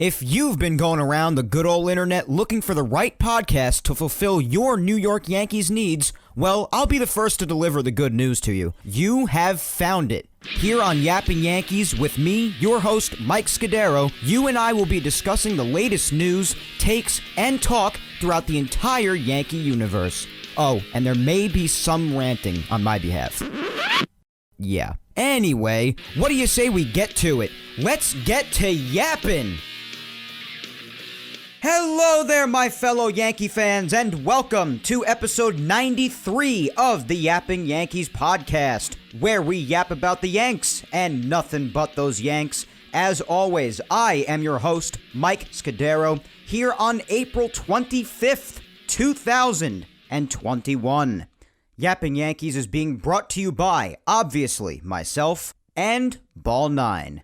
If you've been going around the good old internet looking for the right podcast to fulfill your New York Yankees needs, well, I'll be the first to deliver the good news to you. You have found it. Here on Yapping Yankees with me, your host, Mike Scudiero, you and I will be discussing the latest news, takes, and talk throughout the entire Yankee universe. Oh, and there may be some ranting on my behalf. Yeah. Anyway, what do you say we get to it? Let's get to yapping! Hello there, my fellow Yankee fans, and welcome to episode 93 of the Yapping Yankees podcast, where we yap about the Yanks and nothing but those Yanks. As always, I am your host, Mike Scudiero, here on April 25th, 2021. Yapping Yankees is being brought to you by, obviously, myself and Ball 9.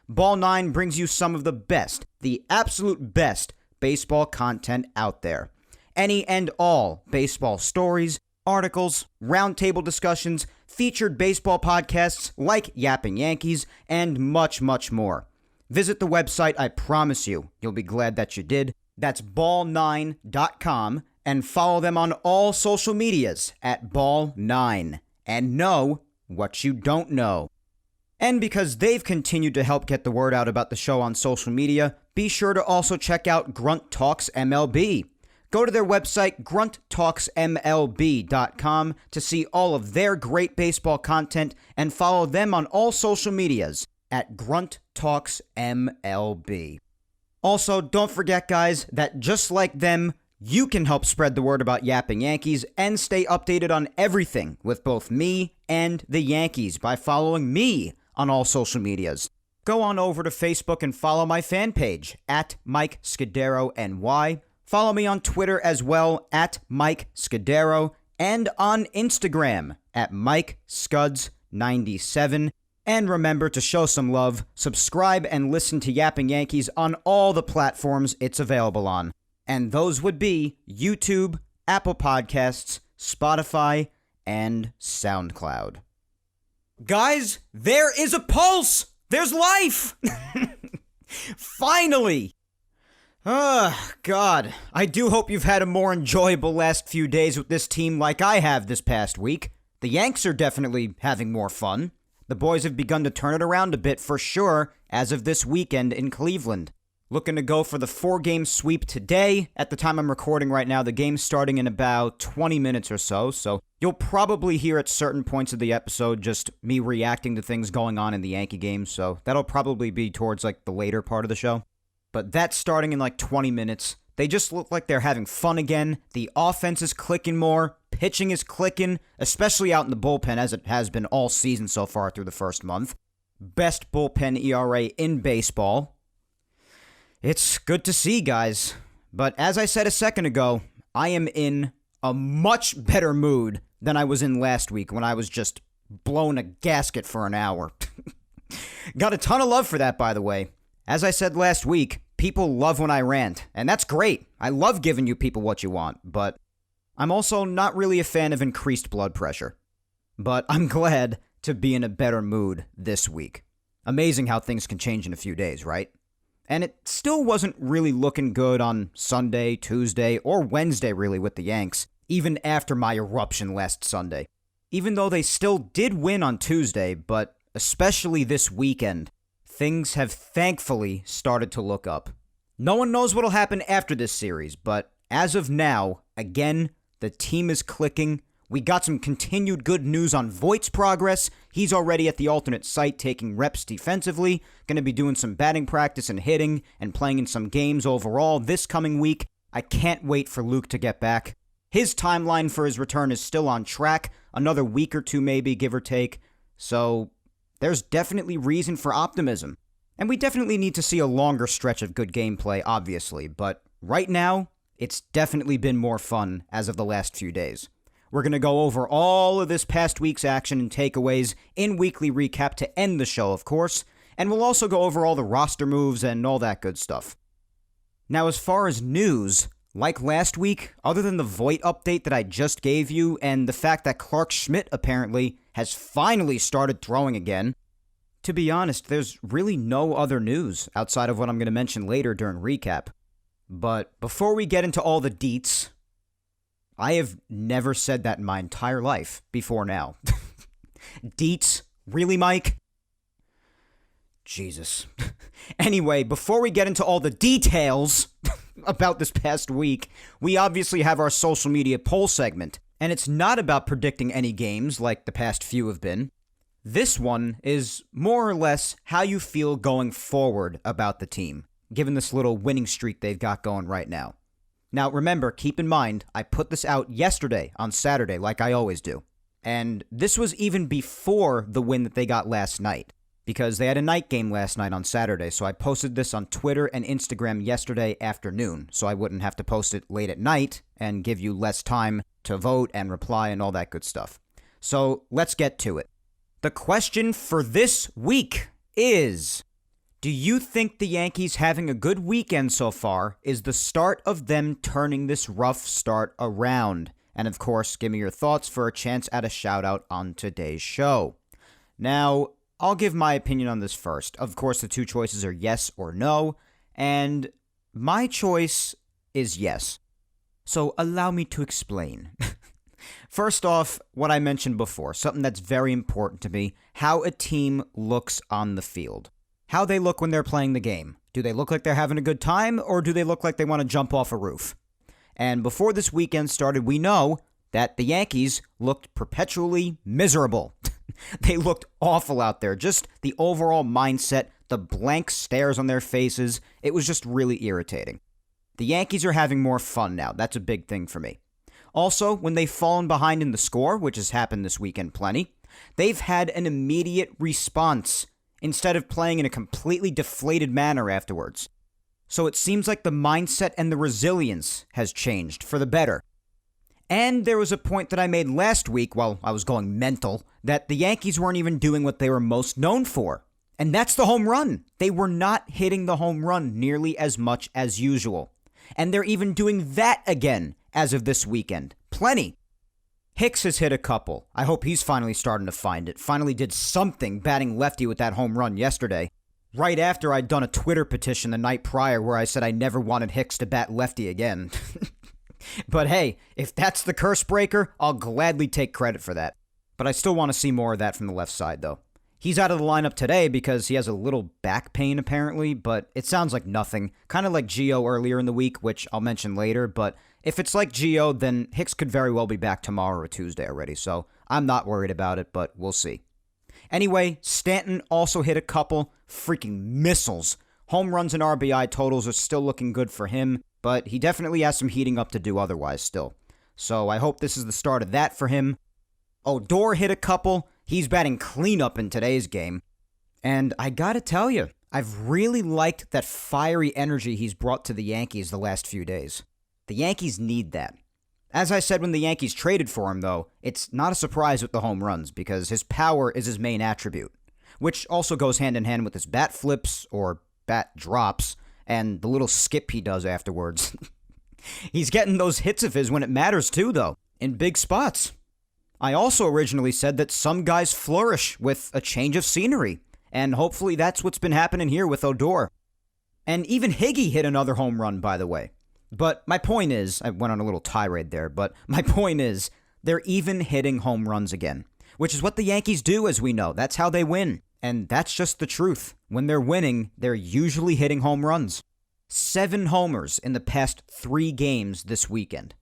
Ball 9 brings you some of the best, the absolute best, baseball content out there. Any and all baseball stories, articles, roundtable discussions, featured baseball podcasts like Yapping Yankees, and much, much more. Visit the website, I promise you'll be glad that you did. That's ball9.com, and follow them on all social medias at ball9, and know what you don't know. And because they've continued to help get the word out about the show on social media, be sure to also check out Grunt Talks MLB. Go to their website, grunttalksmlb.com, to see all of their great baseball content and follow them on all social medias at Grunt Talks MLB. Also, don't forget, guys, that just like them, you can help spread the word about Yapping Yankees and stay updated on everything with both me and the Yankees by following me on all social medias. Go on over to Facebook and follow my fan page at Mike Scudiero NY. Follow me on Twitter as well at Mike Scudiero and on Instagram at Mike Scuds97. And remember to show some love, subscribe, and listen to Yapping Yankees on all the platforms it's available on. And those would be YouTube, Apple Podcasts, Spotify, and SoundCloud. Guys, there is a pulse! There's life! Finally! God. I do hope you've had a more enjoyable last few days with this team like I have this past week. The Yanks are definitely having more fun. The boys have begun to turn it around a bit for sure as of this weekend in Cleveland. Looking to go for the 4-game sweep today. At the time I'm recording right now, the game's starting in about 20 minutes or so you'll probably hear at certain points of the episode just me reacting to things going on in the Yankee game, so that'll probably be towards like the later part of the show. But that's starting in like 20 minutes. They just look like they're having fun again. The offense is clicking more. Pitching is clicking, especially out in the bullpen as it has been all season so far through the first month. Best bullpen ERA in baseball. It's good to see, guys. But as I said a second ago, I am in a much better mood than I was in last week when I was just blowing a gasket for an hour. Got a ton of love for that, by the way. As I said last week, people love when I rant, and that's great. I love giving you people what you want, but I'm also not really a fan of increased blood pressure. But I'm glad to be in a better mood this week. Amazing how things can change in a few days, right? And it still wasn't really looking good on Sunday, Tuesday, or Wednesday really with the Yanks, even after my eruption last Sunday. Even though they still did win on Tuesday, but especially this weekend, things have thankfully started to look up. No one knows what'll happen after this series, but as of now, again, the team is clicking. We got some continued good news on Voit's progress. He's already at the alternate site taking reps defensively, going to be doing some batting practice and hitting, and playing in some games overall this coming week. I can't wait for Luke to get back. His timeline for his return is still on track, another week or two maybe, give or take. So there's definitely reason for optimism. And we definitely need to see a longer stretch of good gameplay, obviously, but right now, it's definitely been more fun as of the last few days. We're going to go over all of this past week's action and takeaways in weekly recap to end the show, of course, and we'll also go over all the roster moves and all that good stuff. Now, as far as news, like last week, other than the Voit update that I just gave you and the fact that Clark Schmidt apparently has finally started throwing again, To be honest, there's really no other news outside of what I'm going to mention later during recap. But before we get into all the deets, I have never said that in my entire life before now. Deets? Really, Mike? Jesus. Anyway, before we get into all the details about this past week, we obviously have our social media poll segment. And it's not about predicting any games like the past few have been. This one is more or less how you feel going forward about the team, given this little winning streak they've got going right now. Now, remember, keep in mind, I put this out yesterday on Saturday, like I always do. And this was even before the win that they got last night, because they had a night game last night on Saturday, so I posted this on Twitter and Instagram yesterday afternoon, so I wouldn't have to post it late at night and give you less time to vote and reply and all that good stuff. So let's get to it. The question for this week is, do you think the Yankees having a good weekend so far is the start of them turning this rough start around? And of course, give me your thoughts for a chance at a shout out on today's show. Now, I'll give my opinion on this first. Of course, the two choices are yes or no, and my choice is yes. So allow me to explain. First off, what I mentioned before, something that's very important to me, how a team looks on the field. How they look when they're playing the game. Do they look like they're having a good time, or do they look like they want to jump off a roof? And before this weekend started, we know that the Yankees looked perpetually miserable. They looked awful out there. Just the overall mindset, the blank stares on their faces, it was just really irritating. The Yankees are having more fun now. That's a big thing for me. Also, when they've fallen behind in the score, which has happened this weekend plenty, they've had an immediate response instead of playing in a completely deflated manner afterwards. So it seems like the mindset and the resilience has changed for the better. And there was a point that I made last week while I was going mental, that the Yankees weren't even doing what they were most known for. And that's the home run. They were not hitting the home run nearly as much as usual. And they're even doing that again as of this weekend. Plenty. Hicks has hit a couple. I hope he's finally starting to find it. Finally did something batting lefty with that home run yesterday. Right after I'd done a Twitter petition the night prior where I said I never wanted Hicks to bat lefty again. But hey, if that's the curse breaker, I'll gladly take credit for that. But I still want to see more of that from the left side, though. He's out of the lineup today because he has a little back pain, apparently, but it sounds like nothing. Kind of like Gio earlier in the week, which I'll mention later, but if it's like Gio, then Hicks could very well be back tomorrow or Tuesday already, so I'm not worried about it, but we'll see. Anyway, Stanton also hit a couple freaking missiles. Home runs and RBI totals are still looking good for him, but he definitely has some heating up to do otherwise still. So I hope this is the start of that for him. Odor hit a couple. He's batting cleanup in today's game. And I gotta tell you, I've really liked that fiery energy he's brought to the Yankees the last few days. The Yankees need that. As I said when the Yankees traded for him, though, it's not a surprise with the home runs because his power is his main attribute, which also goes hand in hand with his bat flips or bat drops and the little skip he does afterwards. He's getting those hits of his when it matters too, though, in big spots. I also originally said that some guys flourish with a change of scenery, and hopefully that's what's been happening here with Odor. And even Higgy hit another home run, by the way. But my point is, I went on a little tirade there, but my point is, they're even hitting home runs again, which is what the Yankees do, as we know. That's how they win. And that's just the truth. When they're winning, they're usually hitting home runs. 7 homers in the past 3 games this weekend.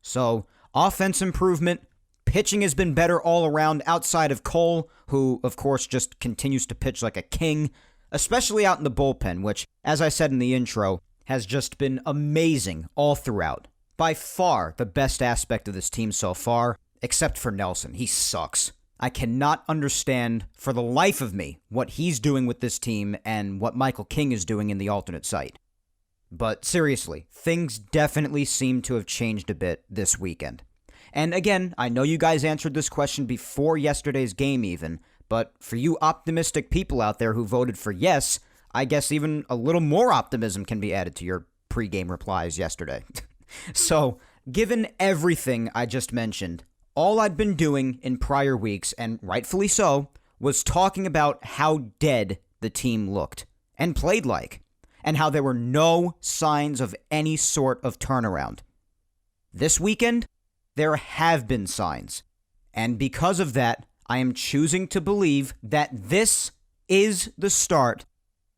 So, offense improvement. Pitching has been better all around outside of Cole, who, of course, just continues to pitch like a king, especially out in the bullpen, which, as I said in the intro, has just been amazing all throughout. By far the best aspect of this team so far, except for Nelson. He sucks. I cannot understand for the life of me what he's doing with this team and what Michael King is doing in the alternate site. But seriously, things definitely seem to have changed a bit this weekend. And again, I know you guys answered this question before yesterday's game even, but for you optimistic people out there who voted for yes, I guess even a little more optimism can be added to your pregame replies yesterday. So, given everything I just mentioned, all I'd been doing in prior weeks, and rightfully so, was talking about how dead the team looked and played like, and how there were no signs of any sort of turnaround. This weekend, there have been signs, and because of that, I am choosing to believe that this is the start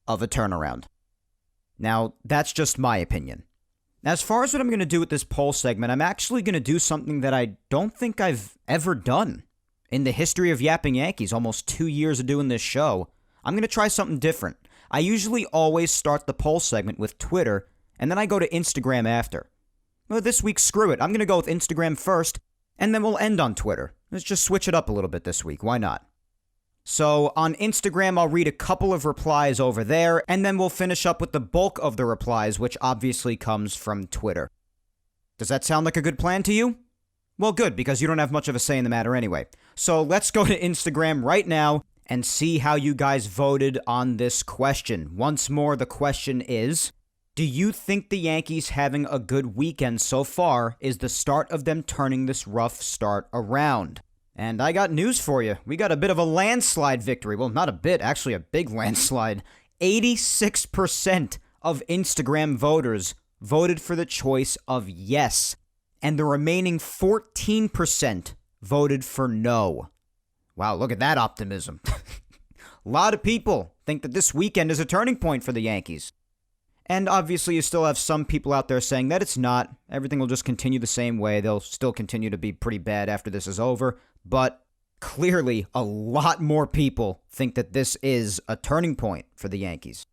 of a turnaround. Now, that's just my opinion. As far as what I'm going to do with this poll segment, I'm actually going to do something that I don't think I've ever done. In the history of Yapping Yankees, almost 2 years of doing this show, I'm going to try something different. I usually always start the poll segment with Twitter, and then I go to Instagram after. Well, this week, screw it. I'm going to go with Instagram first, and then we'll end on Twitter. Let's just switch it up a little bit this week. Why not? So on Instagram, I'll read a couple of replies over there, and then we'll finish up with the bulk of the replies, which obviously comes from Twitter. Does that sound like a good plan to you? Well, good, because you don't have much of a say in the matter anyway. So let's go to Instagram right now and see how you guys voted on this question. Once more, the question is, do you think the Yankees having a good weekend so far is the start of them turning this rough start around? And I got news for you. We got a bit of a landslide victory. Well, not a bit, actually a big landslide. 86% of Instagram voters voted for the choice of yes, and the remaining 14% voted for no. Wow, look at that optimism. A lot of people think that this weekend is a turning point for the Yankees. And obviously you still have some people out there saying that it's not. Everything will just continue the same way. They'll still continue to be pretty bad after this is over. But clearly a lot more people think that this is a turning point for the Yankees.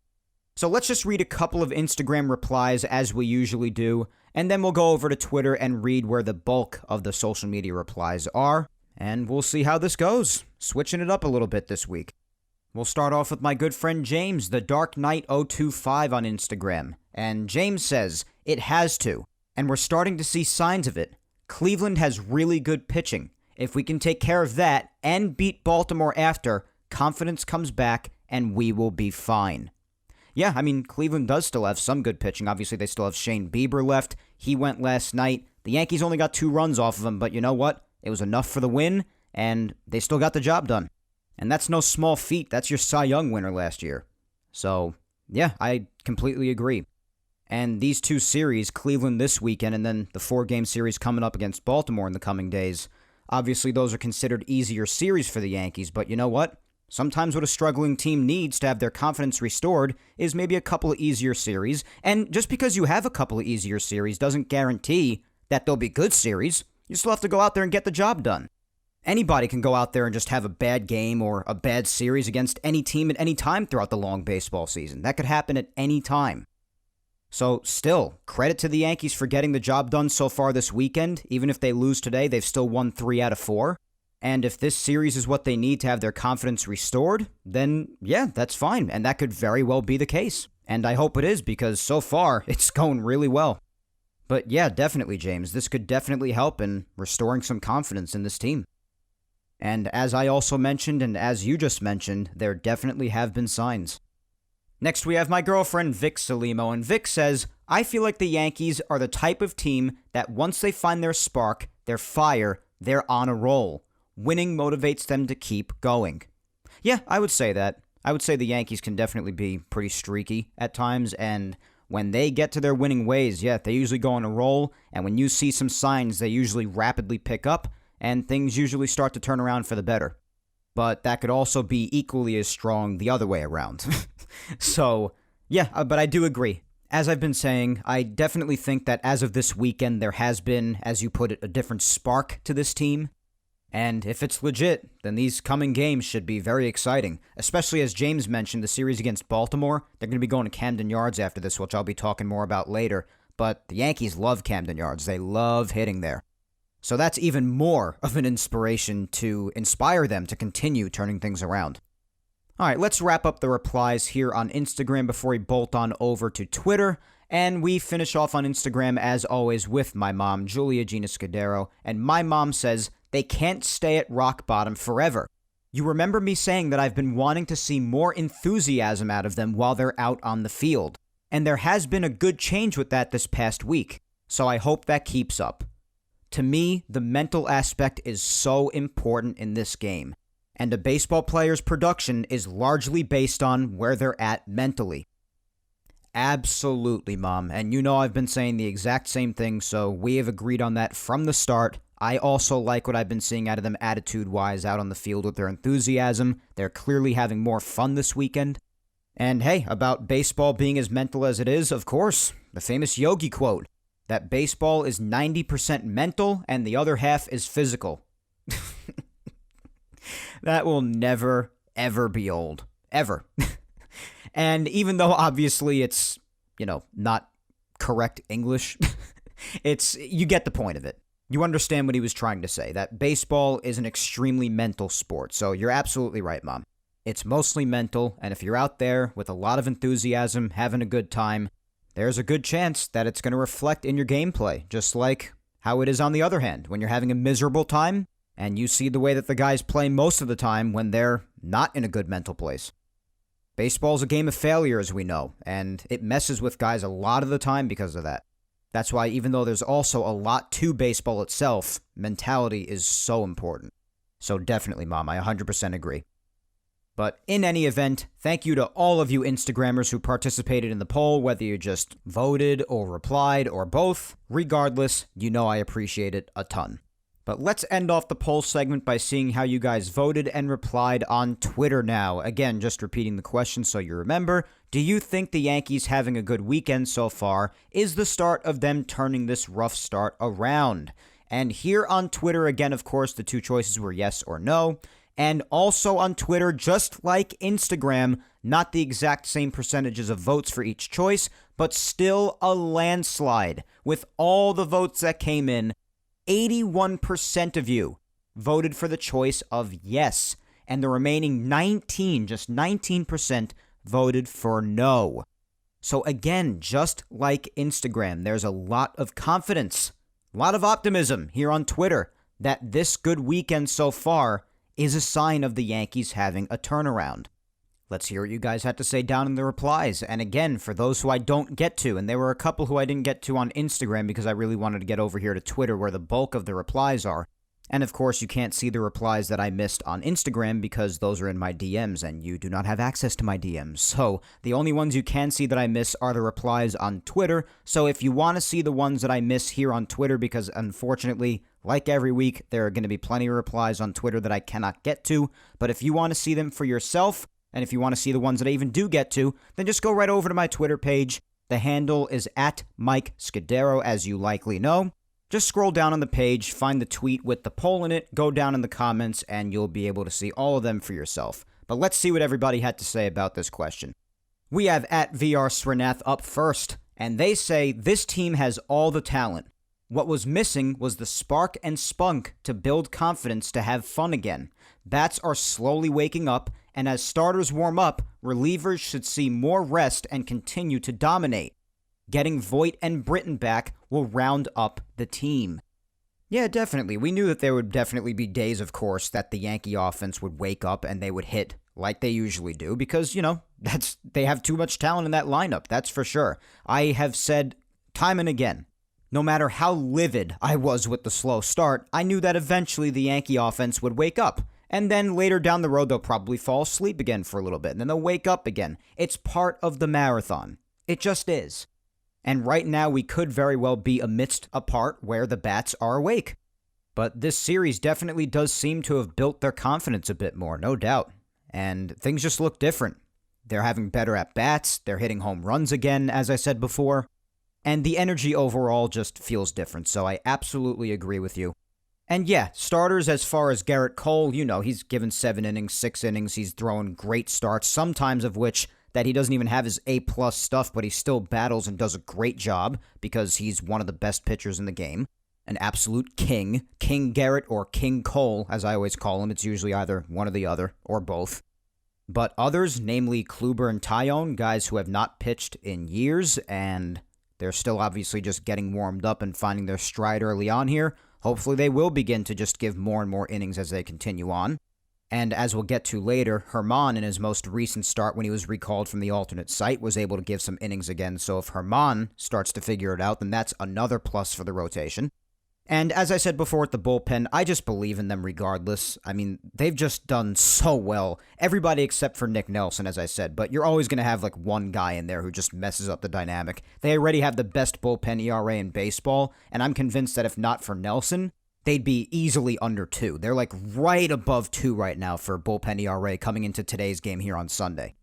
So let's just read a couple of Instagram replies as we usually do, and then we'll go over to Twitter and read where the bulk of the social media replies are, and we'll see how this goes. Switching it up a little bit this week. We'll start off with my good friend James, the Dark Knight 025 on Instagram. And James says, it has to, and we're starting to see signs of it. Cleveland has really good pitching. If we can take care of that and beat Baltimore after, confidence comes back and we will be fine. Yeah, I mean, Cleveland does still have some good pitching. Obviously, they still have Shane Bieber left. He went last night. The Yankees only got 2 runs off of him, but you know what? It was enough for the win, and they still got the job done. And that's no small feat. That's your Cy Young winner last year. So, yeah, I completely agree. And these 2 series, Cleveland this weekend and then the 4-game series coming up against Baltimore in the coming days, obviously those are considered easier series for the Yankees, but you know what? Sometimes what a struggling team needs to have their confidence restored is maybe a couple of easier series, and just because you have a couple of easier series doesn't guarantee that they'll be good series. You still have to go out there and get the job done. Anybody can go out there and just have a bad game or a bad series against any team at any time throughout the long baseball season. That could happen at any time. So still, credit to the Yankees for getting the job done so far this weekend. Even if they lose today, they've still won 3 out of 4. And if this series is what they need to have their confidence restored, then yeah, that's fine. And that could very well be the case. And I hope it is, because so far, it's going really well. But yeah, definitely, James. This could definitely help in restoring some confidence in this team. And as I also mentioned, and as you just mentioned, there definitely have been signs. Next, we have my girlfriend, Vic Salimo, and Vic says, I feel like the Yankees are the type of team that once they find their spark, their fire, they're on a roll. Winning motivates them to keep going. Yeah, I would say that. I would say the Yankees can definitely be pretty streaky at times, and when they get to their winning ways, yeah, they usually go on a roll, and when you see some signs, they usually rapidly pick up, and things usually start to turn around for the better. But that could also be equally as strong the other way around. So, yeah, but I do agree. As I've been saying, I definitely think that as of this weekend, there has been, as you put it, a different spark to this team. And if it's legit, then these coming games should be very exciting. Especially as James mentioned, the series against Baltimore, they're going to be going to Camden Yards after this, which I'll be talking more about later. But the Yankees love Camden Yards. They love hitting there. So that's even more of an inspiration to inspire them to continue turning things around. All right, let's wrap up the replies here on Instagram before we bolt on over to Twitter. And we finish off on Instagram, as always, with my mom, Julia Gina Scudiero. And my mom says, they can't stay at rock bottom forever. You remember me saying that I've been wanting to see more enthusiasm out of them while they're out on the field. And there has been a good change with that this past week. So I hope that keeps up. To me, the mental aspect is so important in this game. And a baseball player's production is largely based on where they're at mentally. Absolutely, Mom. And you know I've been saying the exact same thing, so we have agreed on that from the start. I also like what I've been seeing out of them attitude-wise out on the field with their enthusiasm. They're clearly having more fun this weekend. And hey, about baseball being as mental as it is, of course, the famous Yogi quote, that baseball is 90% mental and the other half is physical. That will never, ever be old. Ever. And even though obviously it's, not correct English, you get the point of it. You understand what he was trying to say, that baseball is an extremely mental sport. So you're absolutely right, Mom. It's mostly mental, and if you're out there with a lot of enthusiasm, having a good time, there's a good chance that it's going to reflect in your gameplay, just like how it is on the other hand. When you're having a miserable time, and you see the way that the guys play most of the time when they're not in a good mental place. Baseball's a game of failure, as we know, and it messes with guys a lot of the time because of that. That's why even though there's also a lot to baseball itself, mentality is so important. So definitely, Mom, I 100% agree. But in any event, thank you to all of you Instagrammers who participated in the poll, whether you just voted or replied or both. Regardless, you know I appreciate it a ton. But let's end off the poll segment by seeing how you guys voted and replied on Twitter now. Again, just repeating the question so you remember. Do you think the Yankees having a good weekend so far is the start of them turning this rough start around? And here on Twitter, again, of course, the two choices were yes or no. And also on Twitter, just like Instagram, not the exact same percentages of votes for each choice, but still a landslide. With all the votes that came in, 81% of you voted for the choice of yes, and the remaining 19% voted for no. So again, just like Instagram, there's a lot of confidence, a lot of optimism here on Twitter that this good weekend so far is a sign of the Yankees having a turnaround. Let's hear what you guys had to say down in the replies. And again, for those who I don't get to, and there were a couple who I didn't get to on Instagram because I really wanted to get over here to Twitter where the bulk of the replies are. And of course, you can't see the replies that I missed on Instagram because those are in my DMs and you do not have access to my DMs. So the only ones you can see that I miss are the replies on Twitter. So if you want to see the ones that I miss here on Twitter, because unfortunately, like every week, there are going to be plenty of replies on Twitter that I cannot get to. But if you want to see them for yourself, and if you want to see the ones that I even do get to, then just go right over to my Twitter page. The handle is at Mike Scudiero, as you likely know. Just scroll down on the page, find the tweet with the poll in it, go down in the comments, and you'll be able to see all of them for yourself. But let's see what everybody had to say about this question. We have at VR Srinath up first, and they say this team has all the talent. What was missing was the spark and spunk to build confidence to have fun again. Bats are slowly waking up, and as starters warm up, relievers should see more rest and continue to dominate. Getting Voit and Britton back will round up the team. Yeah, definitely. We knew that there would definitely be days, of course, that the Yankee offense would wake up and they would hit like they usually do because, they have too much talent in that lineup, that's for sure. I have said time and again, no matter how livid I was with the slow start, I knew that eventually the Yankee offense would wake up. And then later down the road, they'll probably fall asleep again for a little bit, and then they'll wake up again. It's part of the marathon. It just is. And right now, we could very well be amidst a part where the bats are awake. But this series definitely does seem to have built their confidence a bit more, no doubt. And things just look different. They're having better at-bats, they're hitting home runs again, as I said before. And the energy overall just feels different, so I absolutely agree with you. And yeah, starters as far as Garrett Cole, he's given 7 innings, 6 innings, he's throwing great starts, sometimes of which that he doesn't even have his A-plus stuff, but he still battles and does a great job because he's one of the best pitchers in the game. An absolute king. King Garrett or King Cole, as I always call him. It's usually either one or the other, or both. But others, namely Kluber and Tyone, guys who have not pitched in years, and they're still obviously just getting warmed up and finding their stride early on here. Hopefully they will begin to just give more and more innings as they continue on. And as we'll get to later, Herman in his most recent start when he was recalled from the alternate site was able to give some innings again. So if Herman starts to figure it out, then that's another plus for the rotation. And as I said before at the bullpen, I just believe in them regardless. I mean, they've just done so well. Everybody except for Nick Nelson, as I said, but you're always going to have like one guy in there who just messes up the dynamic. They already have the best bullpen ERA in baseball, and I'm convinced that if not for Nelson, they'd be easily under 2. They're like right above 2 right now for bullpen ERA coming into today's game here on Sunday.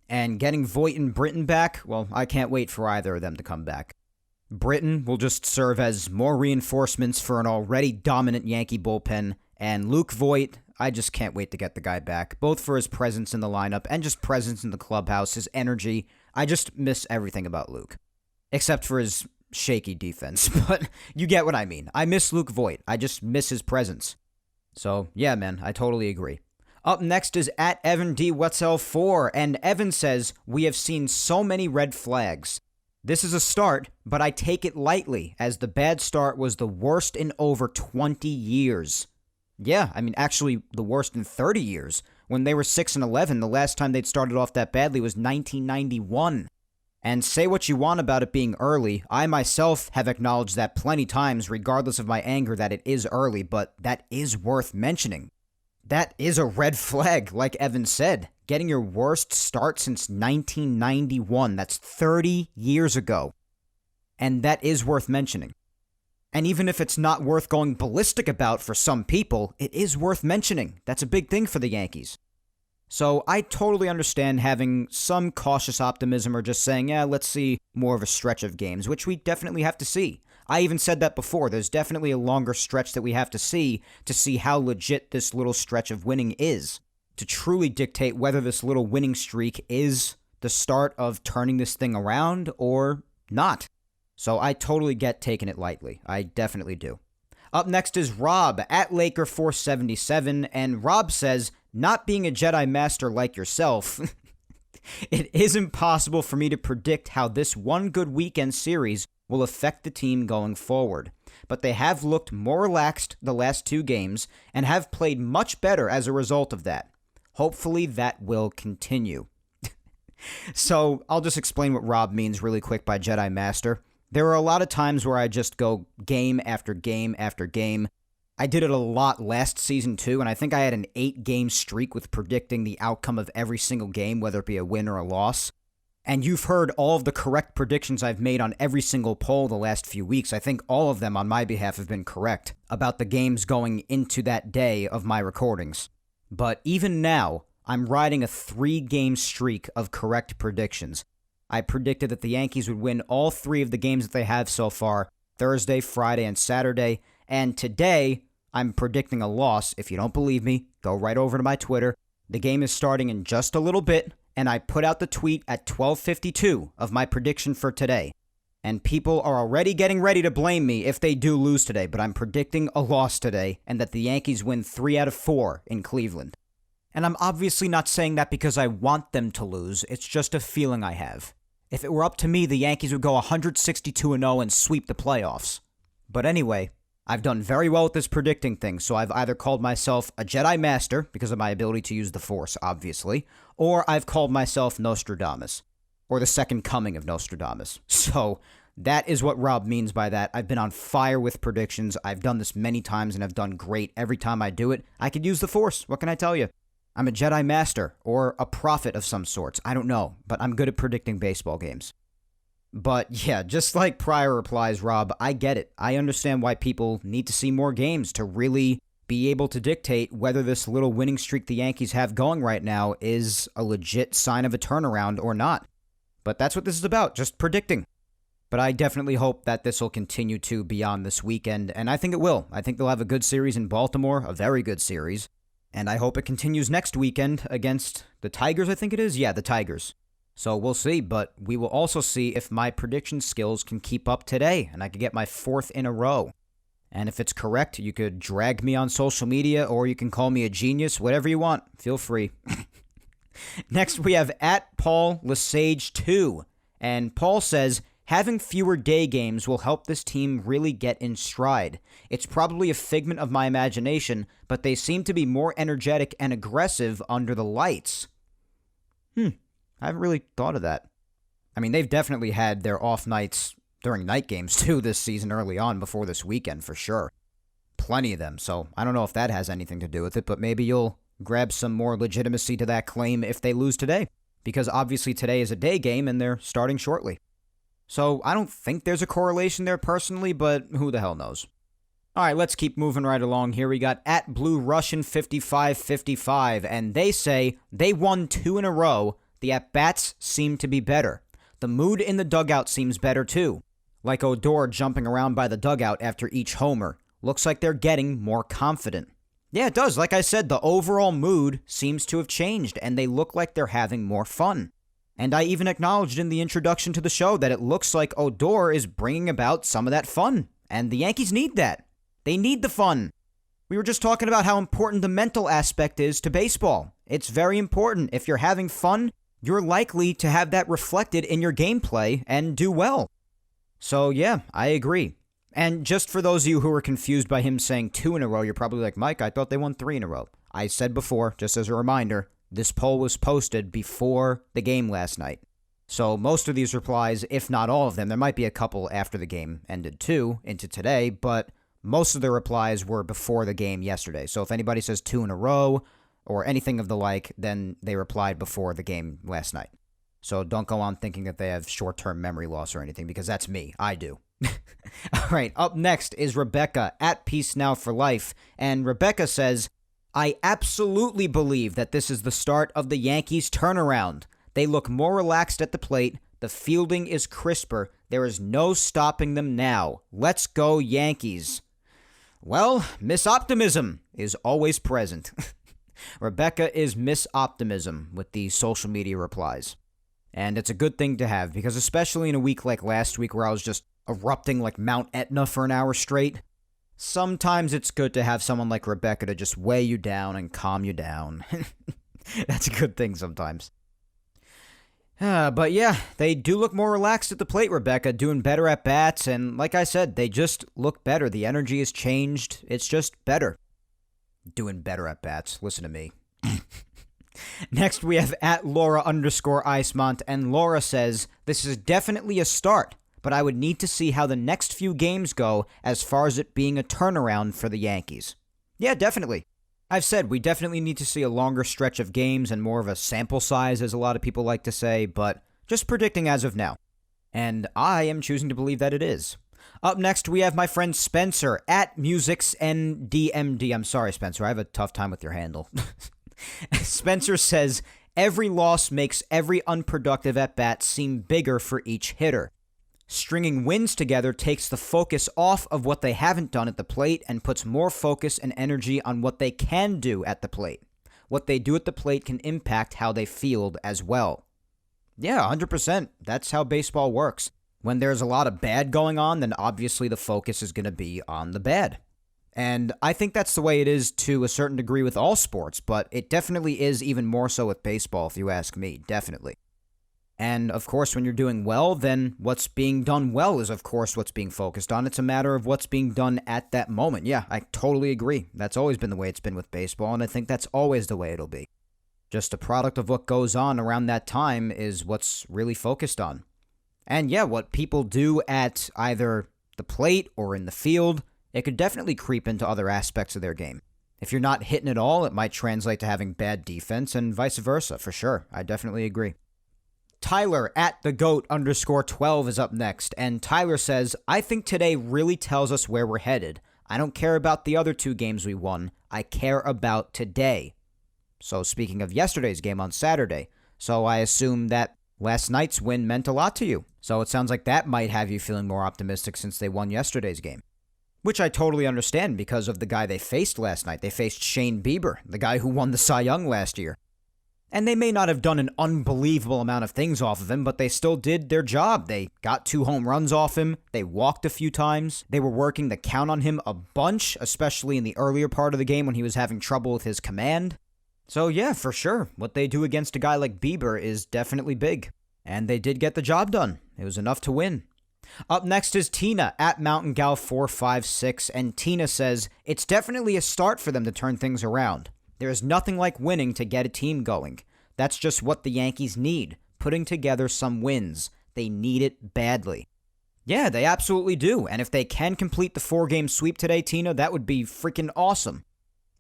And getting Voit and Britton back, well, I can't wait for either of them to come back. Britton will just serve as more reinforcements for an already dominant Yankee bullpen, and Luke Voit, I just can't wait to get the guy back, both for his presence in the lineup and just presence in the clubhouse, his energy. I just miss everything about Luke, except for his shaky defense, but you get what I mean. I miss Luke Voit. I just miss his presence. So, yeah, man, I totally agree. Up next is at Evan D. Wetzel 4, and Evan says, "We have seen so many red flags. This is a start, but I take it lightly, as the bad start was the worst in over 20 years. Yeah, I mean, actually, the worst in 30 years. When they were 6-11, the last time they'd started off that badly was 1991. And say what you want about it being early, I myself have acknowledged that plenty times, regardless of my anger, that it is early, but that is worth mentioning. That is a red flag, like Evan said. Getting your worst start since 1991. That's 30 years ago. And that is worth mentioning. And even if it's not worth going ballistic about for some people, it is worth mentioning. That's a big thing for the Yankees. So I totally understand having some cautious optimism or just saying, yeah, let's see more of a stretch of games, which we definitely have to see. I even said that before. There's definitely a longer stretch that we have to see how legit this little stretch of winning is, to truly dictate whether this little winning streak is the start of turning this thing around or not. So I totally get taking it lightly. I definitely do. Up next is Rob at Laker477, and Rob says, "Not being a Jedi Master like yourself, it is impossible for me to predict how this one good weekend series will affect the team going forward. But they have looked more relaxed the last 2 games and have played much better as a result of that. Hopefully that will continue." So I'll just explain what Rob means really quick by Jedi Master. There are a lot of times where I just go game after game after game. I did it a lot last season too, and I think I had an 8-game streak with predicting the outcome of every single game, whether it be a win or a loss. And you've heard all of the correct predictions I've made on every single poll the last few weeks. I think all of them on my behalf have been correct about the games going into that day of my recordings. But even now, I'm riding a 3-game streak of correct predictions. I predicted that the Yankees would win all 3 of the games that they have so far, Thursday, Friday, and Saturday. And today, I'm predicting a loss. If you don't believe me, go right over to my Twitter. The game is starting in just a little bit, and I put out the tweet at 12:52 of my prediction for today. And people are already getting ready to blame me if they do lose today, but I'm predicting a loss today, and that the Yankees win 3 out of 4 in Cleveland. And I'm obviously not saying that because I want them to lose, it's just a feeling I have. If it were up to me, the Yankees would go 162-0 and sweep the playoffs. But anyway, I've done very well with this predicting thing, so I've either called myself a Jedi Master, because of my ability to use the Force, obviously, or I've called myself Nostradamus, or the second coming of Nostradamus. So that is what Rob means by that. I've been on fire with predictions. I've done this many times, and I've done great every time I do it. I could use the Force. What can I tell you? I'm a Jedi Master, or a prophet of some sorts. I don't know, but I'm good at predicting baseball games. But yeah, just like prior replies, Rob, I get it. I understand why people need to see more games to really be able to dictate whether this little winning streak the Yankees have going right now is a legit sign of a turnaround or not. But that's what this is about, just predicting. But I definitely hope that this will continue to beyond this weekend, and I think it will. I think they'll have a good series in Baltimore, a very good series. And I hope it continues next weekend against the Tigers, I think it is? Yeah, the Tigers. So we'll see, but we will also see if my prediction skills can keep up today, and I can get my 4th in a row. And if it's correct, you could drag me on social media, or you can call me a genius, whatever you want. Feel free. Next, we have at Paul Lesage 2, and Paul says, "Having fewer day games will help this team really get in stride. It's probably a figment of my imagination, but they seem to be more energetic and aggressive under the lights." I haven't really thought of that. I mean, they've definitely had their off nights during night games too this season early on before this weekend for sure. Plenty of them, so I don't know if that has anything to do with it, but maybe you'll grab some more legitimacy to that claim if they lose today, because obviously today is a day game and they're starting shortly. So I don't think there's a correlation there personally, but who the hell knows. All right, let's keep moving right along here. We got at Blue Russian 5555, and they say they won 2 in a row. The at-bats seem to be better. The mood in the dugout seems better too. Like Odor jumping around by the dugout after each homer. Looks like they're getting more confident. Yeah, it does. Like I said, the overall mood seems to have changed, and they look like they're having more fun. And I even acknowledged in the introduction to the show that it looks like Odor is bringing about some of that fun, and the Yankees need that. They need the fun. We were just talking about how important the mental aspect is to baseball. It's very important. If you're having fun, you're likely to have that reflected in your gameplay and do well. So yeah, I agree. And just for those of you who were confused by him saying 2 in a row, you're probably like, Mike, I thought they won 3 in a row. I said before, just as a reminder, this poll was posted before the game last night. So most of these replies, if not all of them, there might be a couple after the game ended too, into today, but most of the replies were before the game yesterday. So if anybody says 2 in a row or anything of the like, then they replied before the game last night. So don't go on thinking that they have short-term memory loss or anything, because that's me. I do. All right, up next is Rebecca at Peace Now for Life. And Rebecca says, I absolutely believe that this is the start of the Yankees' turnaround. They look more relaxed at the plate. The fielding is crisper. There is no stopping them now. Let's go, Yankees. Well, Miss Optimism is always present. Rebecca is Miss Optimism with the social media replies. And it's a good thing to have, because especially in a week like last week where I was just erupting like Mount Etna for an hour straight, sometimes it's good to have someone like Rebecca to just weigh you down and calm you down. That's a good thing sometimes. But yeah, they do look more relaxed at the plate, Rebecca, doing better at bats, and like I said, they just look better. The energy has changed. It's just better. Doing better at bats. Listen to me. Next, we have at Laura_Icemont, and Laura says, this is definitely a start, but I would need to see how the next few games go as far as it being a turnaround for the Yankees. Yeah, definitely. I've said we definitely need to see a longer stretch of games and more of a sample size, as a lot of people like to say, but just predicting as of now. And I am choosing to believe that it is. Up next, we have my friend Spencer at MusicsNDMD. I'm sorry, Spencer, I have a tough time with your handle. Spencer says, every loss makes every unproductive at-bat seem bigger for each hitter. Stringing wins together takes the focus off of what they haven't done at the plate and puts more focus and energy on what they can do at the plate. What they do at the plate can impact how they field as well. Yeah, 100%. That's how baseball works. When there's a lot of bad going on, then obviously the focus is going to be on the bad. And I think that's the way it is to a certain degree with all sports, but it definitely is even more so with baseball, if you ask me, definitely. And, of course, when you're doing well, then what's being done well is, of course, what's being focused on. It's a matter of what's being done at that moment. Yeah, I totally agree. That's always been the way it's been with baseball, and I think that's always the way it'll be. Just a product of what goes on around that time is what's really focused on. And, yeah, what people do at either the plate or in the field, it could definitely creep into other aspects of their game. If you're not hitting it all, it might translate to having bad defense, and vice versa, for sure. I definitely agree. Tyler at thegoat_12 is up next, and Tyler says, I think today really tells us where we're headed. I don't care about the other 2 games we won. I care about today. So speaking of yesterday's game on Saturday, so I assume that last night's win meant a lot to you. So it sounds like that might have you feeling more optimistic since they won yesterday's game. Which I totally understand because of the guy they faced last night. They faced Shane Bieber, the guy who won the Cy Young last year. And they may not have done an unbelievable amount of things off of him, but they still did their job. They got 2 home runs off him. They walked a few times. They were working the count on him a bunch, especially in the earlier part of the game when he was having trouble with his command. So yeah, for sure, what they do against a guy like Bieber is definitely big. And they did get the job done. It was enough to win. Up next is Tina at MountainGal456, and Tina says, it's definitely a start for them to turn things around. There is nothing like winning to get a team going. That's just what the Yankees need, putting together some wins. They need it badly. Yeah, they absolutely do. And if they can complete the 4-game sweep today, Tina, that would be freaking awesome.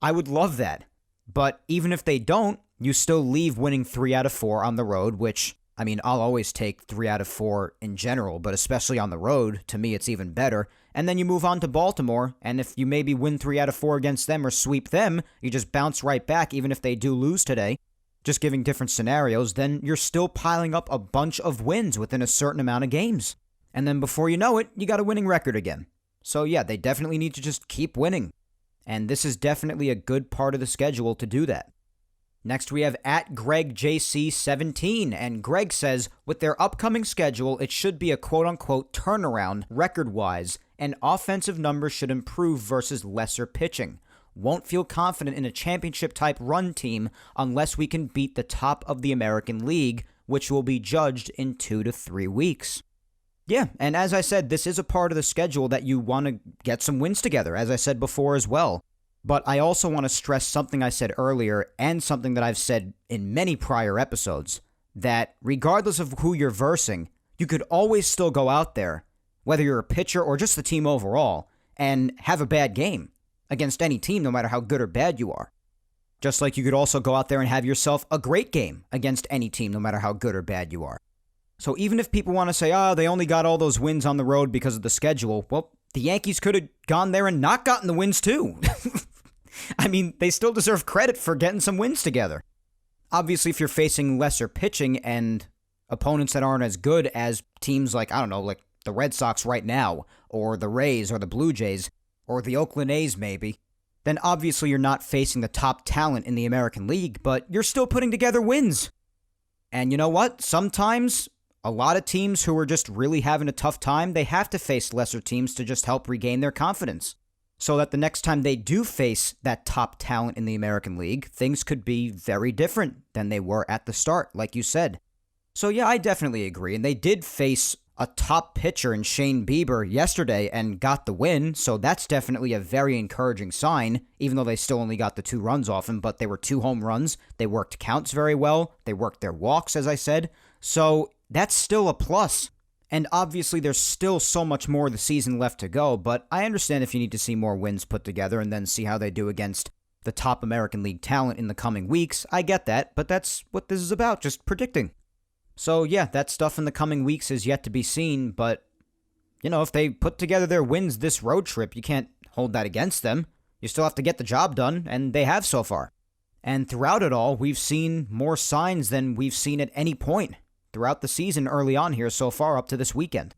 I would love that. But even if they don't, you still leave winning 3 out of 4 on the road, which, I mean, I'll always take 3 out of 4 in general, but especially on the road, to me, it's even better. And then you move on to Baltimore, and if you maybe win 3 out of 4 against them or sweep them, you just bounce right back, even if they do lose today. Just giving different scenarios, then you're still piling up a bunch of wins within a certain amount of games. And then before you know it, you got a winning record again. So yeah, they definitely need to just keep winning. And this is definitely a good part of the schedule to do that. Next, we have at GregJC17, and Greg says, with their upcoming schedule, it should be a quote-unquote turnaround record-wise, and offensive numbers should improve versus lesser pitching. Won't feel confident in a championship-type run team unless we can beat the top of the American League, which will be judged in 2 to 3 weeks. Yeah, and as I said, this is a part of the schedule that you want to get some wins together, as I said before as well. But I also want to stress something I said earlier and something that I've said in many prior episodes, that regardless of who you're versing, you could always still go out there, whether you're a pitcher or just the team overall, and have a bad game against any team, no matter how good or bad you are. Just like you could also go out there and have yourself a great game against any team, no matter how good or bad you are. So even if people want to say, they only got all those wins on the road because of the schedule, well, the Yankees could have gone there and not gotten the wins too. I mean, they still deserve credit for getting some wins together. Obviously, if you're facing lesser pitching and opponents that aren't as good as teams like, like the Red Sox right now, or the Rays, or the Blue Jays, or the Oakland A's maybe, then obviously you're not facing the top talent in the American League, but you're still putting together wins. And you know what? Sometimes a lot of teams who are just really having a tough time, they have to face lesser teams to just help regain their confidence. So that the next time they do face that top talent in the American League, things could be very different than they were at the start, like you said. So yeah, I definitely agree. And they did face a top pitcher in Shane Bieber yesterday and got the win, so that's definitely a very encouraging sign, even though they still only got the 2 runs off him, but they were 2 home runs. They worked counts very well. They worked their walks, as I said. So that's still a plus. And obviously, there's still so much more of the season left to go, but I understand if you need to see more wins put together and then see how they do against the top American League talent in the coming weeks. I get that, but that's what this is about, just predicting. So yeah, that stuff in the coming weeks is yet to be seen, but, if they put together their wins this road trip, you can't hold that against them. You still have to get the job done, and they have so far. And throughout it all, we've seen more signs than we've seen at any point throughout the season early on here so far up to this weekend.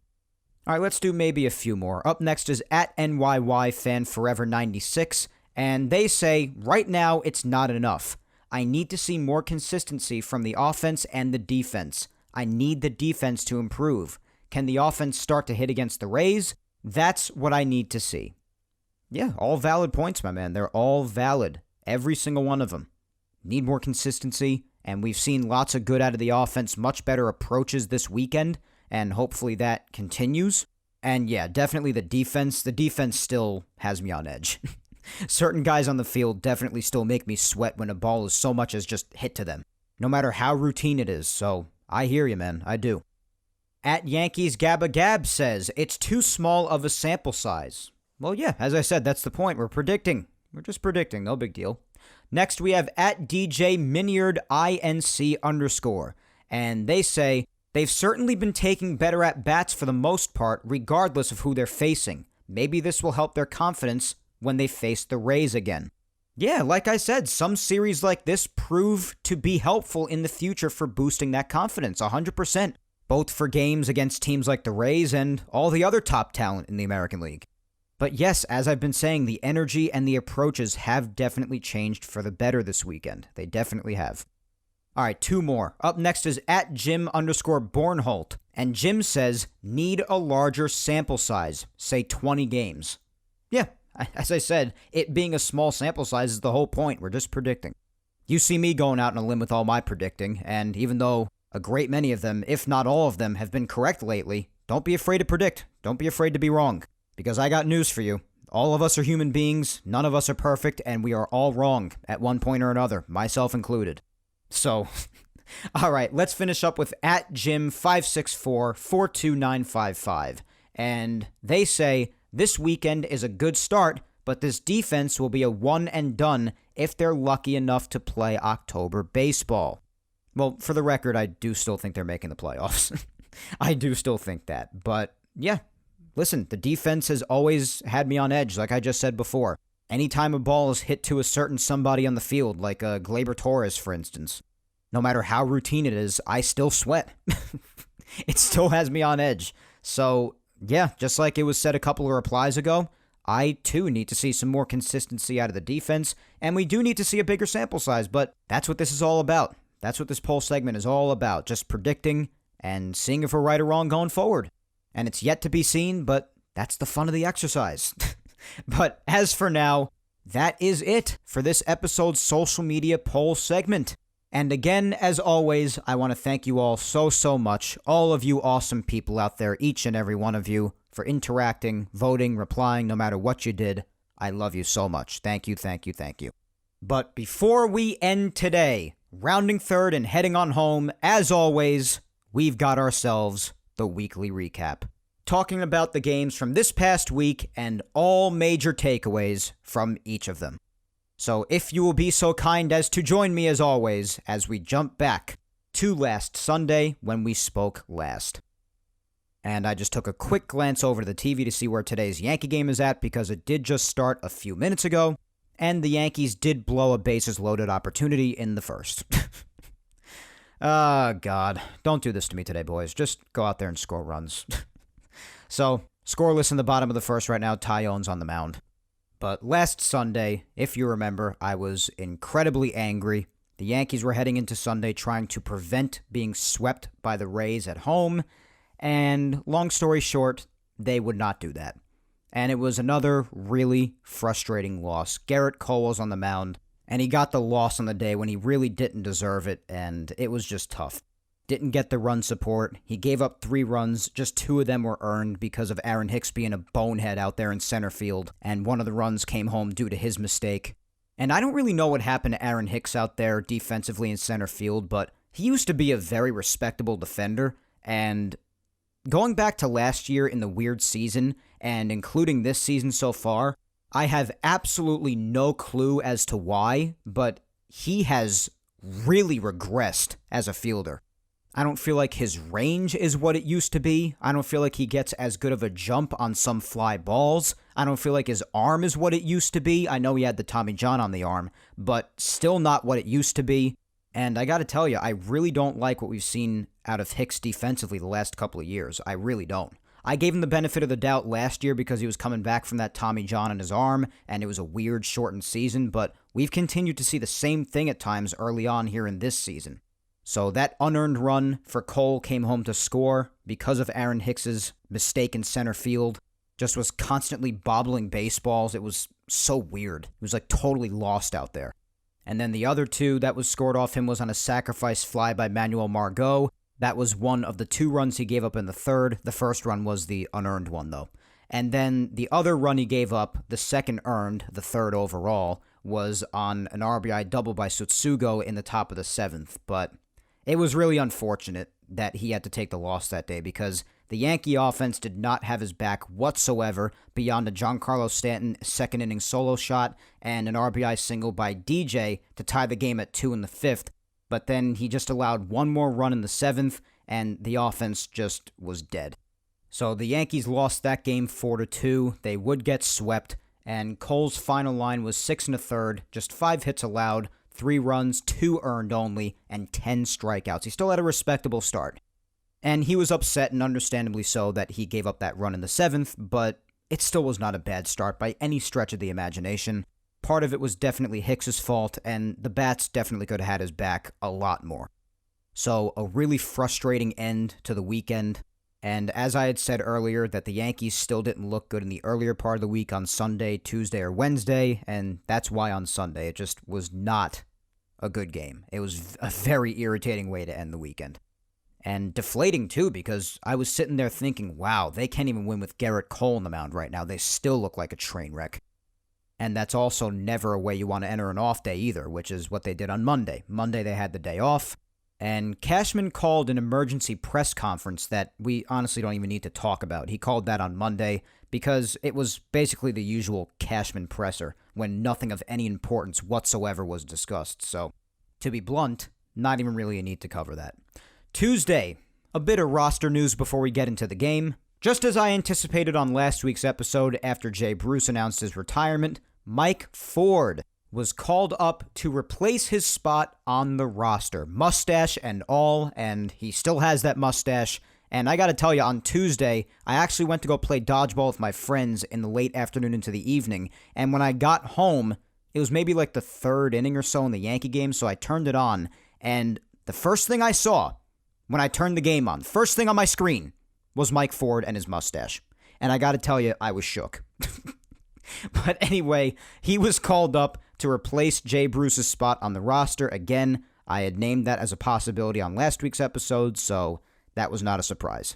All right, let's do maybe a few more. Up next is at NYYFanForever96, and they say, right now it's not enough. I need to see more consistency from the offense and the defense. I need the defense to improve. Can the offense start to hit against the Rays? That's what I need to see. Yeah, all valid points, my man. They're all valid. Every single one of them. Need more consistency. And we've seen lots of good out of the offense, much better approaches this weekend, and hopefully that continues. And yeah, definitely the defense. The defense still has me on edge. Certain guys on the field definitely still make me sweat when a ball is so much as just hit to them, no matter how routine it is. So I hear you, man. I do. At Yankees Gabba Gab says, it's too small of a sample size. Well, yeah, as I said, that's the point. We're predicting. We're just predicting. No big deal. Next, we have at DJ Miniard INC_, and they say, they've certainly been taking better at-bats for the most part, regardless of who they're facing. Maybe this will help their confidence when they face the Rays again. Yeah, like I said, some series like this prove to be helpful in the future for boosting that confidence, 100%, both for games against teams like the Rays and all the other top talent in the American League. But yes, as I've been saying, the energy and the approaches have definitely changed for the better this weekend. They definitely have. All right, 2 more. Up next is at Jim_Bornholt. And Jim says, need a larger sample size, say 20 games. Yeah, as I said, it being a small sample size is the whole point. We're just predicting. You see me going out on a limb with all my predicting, and even though a great many of them, if not all of them, have been correct lately, don't be afraid to predict. Don't be afraid to be wrong. Because I got news for you. All of us are human beings, none of us are perfect, and we are all wrong at one point or another, myself included. So, all right, let's finish up with at Jim564-42955. And they say this weekend is a good start, but this defense will be a one and done if they're lucky enough to play October baseball. Well, for the record, I do still think they're making the playoffs. I do still think that. But yeah, listen, the defense has always had me on edge, like I just said before. Anytime a ball is hit to a certain somebody on the field, like Gleyber Torres, for instance, no matter how routine it is, I still sweat. It still has me on edge. So, yeah, just like it was said a couple of replies ago, I, too, need to see some more consistency out of the defense, and we do need to see a bigger sample size, but that's what this is all about. That's what this poll segment is all about, just predicting and seeing if we're right or wrong going forward. And it's yet to be seen, but that's the fun of the exercise. But as for now, that is it for this episode's social media poll segment. And again, as always, I want to thank you all so much, all of you awesome people out there, each and every one of you, for interacting, voting, replying, no matter what you did. I love you so much. Thank you. But before we end today, rounding third and heading on home, as always, we've got ourselves the weekly recap, talking about the games from this past week and all major takeaways from each of them. So if you will be so kind as to join me as always as we jump back to last Sunday when we spoke last. And I just took a quick glance over to the TV to see where today's Yankee game is at because it did just start a few minutes ago, and the Yankees did blow a bases-loaded opportunity in the first. God. Don't do this to me today, boys. Just go out there and score runs. So, scoreless in the bottom of the first right now. Tyone's on the mound. But last Sunday, if you remember, I was incredibly angry. The Yankees were heading into Sunday trying to prevent being swept by the Rays at home, and long story short, they would not do that. And it was another really frustrating loss. Garrett Cole was on the mound, and he got the loss on the day when he really didn't deserve it, and it was just tough. Didn't get the run support. He gave up 3 runs. Just 2 of them were earned because of Aaron Hicks being a bonehead out there in center field, and one of the runs came home due to his mistake. And I don't really know what happened to Aaron Hicks out there defensively in center field, but he used to be a very respectable defender, and going back to last year in the weird season, and including this season so far, I have absolutely no clue as to why, but he has really regressed as a fielder. I don't feel like his range is what it used to be. I don't feel like he gets as good of a jump on some fly balls. I don't feel like his arm is what it used to be. I know he had the Tommy John on the arm, but still not what it used to be. And I gotta tell you, I really don't like what we've seen out of Hicks defensively the last couple of years. I really don't. I gave him the benefit of the doubt last year because he was coming back from that Tommy John in his arm, and it was a weird, shortened season, but we've continued to see the same thing at times early on here in this season. So that unearned run for Cole came home to score because of Aaron Hicks's mistake in center field. Just was constantly bobbling baseballs. It was so weird. He was like totally lost out there. And then the other 2 that was scored off him was on a sacrifice fly by Manuel Margot. That was one of the 2 runs he gave up in the third. The first run was the unearned one, though. And then the other run he gave up, the second earned, the third overall, was on an RBI double by Sutsugo in the top of the 7th. But it was really unfortunate that he had to take the loss that day because the Yankee offense did not have his back whatsoever beyond a Giancarlo Stanton second-inning solo shot and an RBI single by DJ to tie the game at 2 in the 5th. But then he just allowed one more run in the 7th, and the offense just was dead. So the Yankees lost that game 4-2. They would get swept, and Cole's final line was 6 1/3, just 5 hits allowed, 3 runs, 2 earned only, and 10 strikeouts. He still had a respectable start. And he was upset, and understandably so, that he gave up that run in the 7th, but it still was not a bad start by any stretch of the imagination. Part of it was definitely Hicks's fault, and the bats definitely could have had his back a lot more. So, a really frustrating end to the weekend. And as I had said earlier, that the Yankees still didn't look good in the earlier part of the week on Sunday, Tuesday, or Wednesday, and that's why on Sunday it just was not a good game. It was a very irritating way to end the weekend. And deflating, too, because I was sitting there thinking, wow, they can't even win with Garrett Cole on the mound right now. They still look like a train wreck. And that's also never a way you want to enter an off day either, which is what they did on Monday. Monday they had the day off. And Cashman called an emergency press conference that we honestly don't even need to talk about. He called that on Monday because it was basically the usual Cashman presser when nothing of any importance whatsoever was discussed. So, to be blunt, not even really a need to cover that. Tuesday, a bit of roster news before we get into the game. Just as I anticipated on last week's episode after Jay Bruce announced his retirement, Mike Ford was called up to replace his spot on the roster. Mustache and all, and he still has that mustache. And I gotta tell you, on Tuesday, I actually went to go play dodgeball with my friends in the late afternoon into the evening, and when I got home, it was maybe like the third inning or so in the Yankee game, so I turned it on, and the first thing I saw when I turned the game on, first thing on my screen, was Mike Ford and his mustache. And I gotta tell you, I was shook. But anyway, he was called up to replace Jay Bruce's spot on the roster. Again, I had named that as a possibility on last week's episode, so that was not a surprise.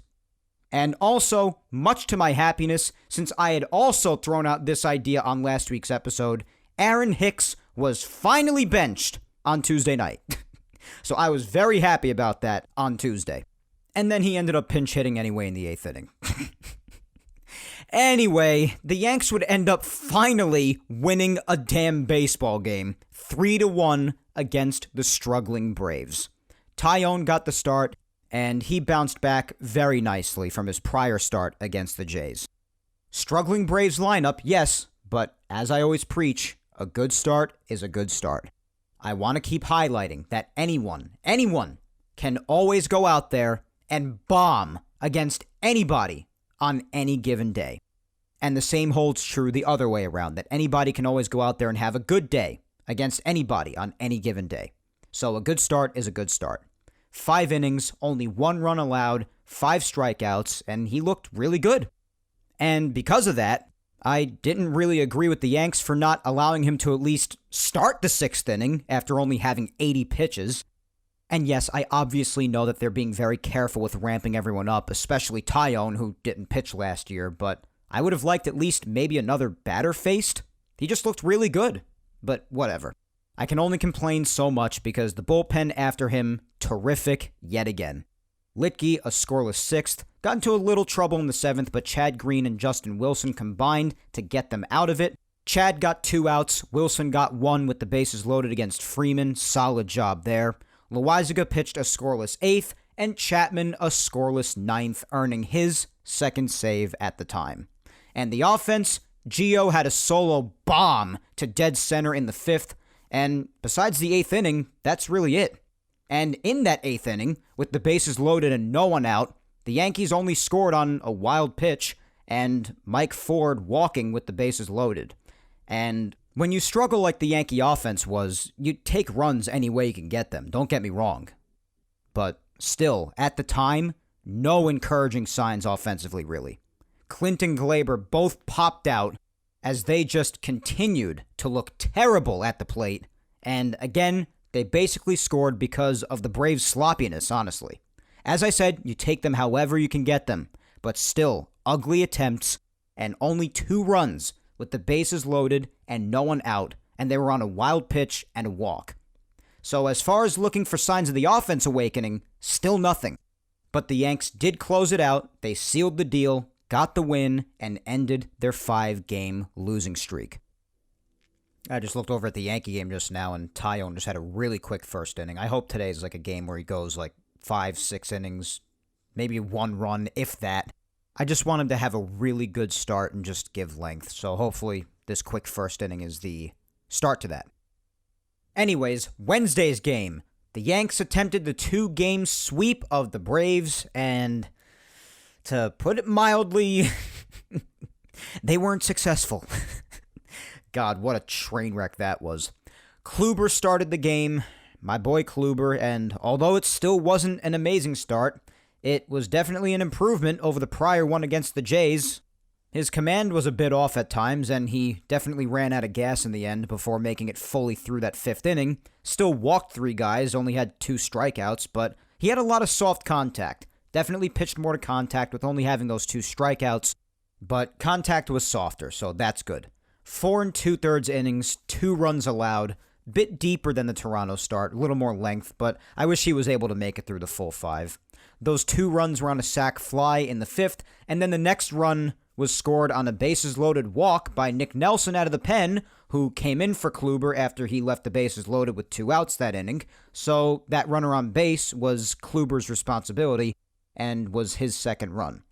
And also, much to my happiness, since I had also thrown out this idea on last week's episode, Aaron Hicks was finally benched on Tuesday night. So I was very happy about that on Tuesday. And then he ended up pinch hitting anyway in the 8th inning. Anyway, the Yanks would end up finally winning a damn baseball game, 3-1 against the struggling Braves. Tyone got the start, and he bounced back very nicely from his prior start against the Jays. Struggling Braves lineup, yes, but as I always preach, a good start is a good start. I want to keep highlighting that anyone can always go out there and bomb against anybody on any given day. And the same holds true the other way around, that anybody can always go out there and have a good day against anybody on any given day. So a good start is a good start. 5 innings, only 1 run allowed, 5 strikeouts, and he looked really good. And because of that, I didn't really agree with the Yanks for not allowing him to at least start the 6th inning after only having 80 pitches. And yes, I obviously know that they're being very careful with ramping everyone up, especially Tyone, who didn't pitch last year, but I would have liked at least maybe another batter faced. He just looked really good, but whatever. I can only complain so much because the bullpen after him, terrific yet again. Litke, a scoreless 6th, got into a little trouble in the 7th, but Chad Green and Justin Wilson combined to get them out of it. Chad got 2 outs, Wilson got 1 with the bases loaded against Freeman, solid job there. Loizaga pitched a scoreless 8th, and Chapman a scoreless 9th, earning his 2nd save at the time. And the offense, Gio had a solo bomb to dead center in the 5th, and besides the 8th inning, that's really it. And in that 8th inning, with the bases loaded and no one out, the Yankees only scored on a wild pitch and Mike Ford walking with the bases loaded. And when you struggle like the Yankee offense was, you take runs any way you can get them, don't get me wrong. But still, at the time, no encouraging signs offensively, really. Clint and Glaber both popped out as they just continued to look terrible at the plate, and again, they basically scored because of the Braves' sloppiness, honestly. As I said, you take them however you can get them, but still, ugly attempts, and only 2 runs with the bases loaded and no one out, and they were on a wild pitch and a walk. So as far as looking for signs of the offense awakening, still nothing. But the Yanks did close it out, they sealed the deal, got the win, and ended their 5-game losing streak. I just looked over at the Yankee game just now, and Tyone just had a really quick first inning. I hope today is like a game where he goes like 5-6 innings, maybe 1 run, if that. I just want him to have a really good start and just give length, so hopefully this quick first inning is the start to that. Anyways, Wednesday's game. The Yanks attempted the 2-game sweep of the Braves, and to put it mildly, they weren't successful. God, what a train wreck that was. Kluber started the game, my boy Kluber, and although it still wasn't an amazing start, it was definitely an improvement over the prior one against the Jays. His command was a bit off at times, and he definitely ran out of gas in the end before making it fully through that 5th inning. Still walked 3 guys, only had 2 strikeouts, but he had a lot of soft contact. Definitely pitched more to contact with only having those 2 strikeouts, but contact was softer, so that's good. 4 2/3 innings, 2 runs allowed, Bit deeper than the Toronto start, a little more length, but I wish he was able to make it through the full 5. Those 2 runs were on a sac fly in the 5th, and then the next run was scored on a bases-loaded walk by Nick Nelson out of the pen, who came in for Kluber after he left the bases loaded with 2 outs that inning. So that runner on base was Kluber's responsibility and was his second run.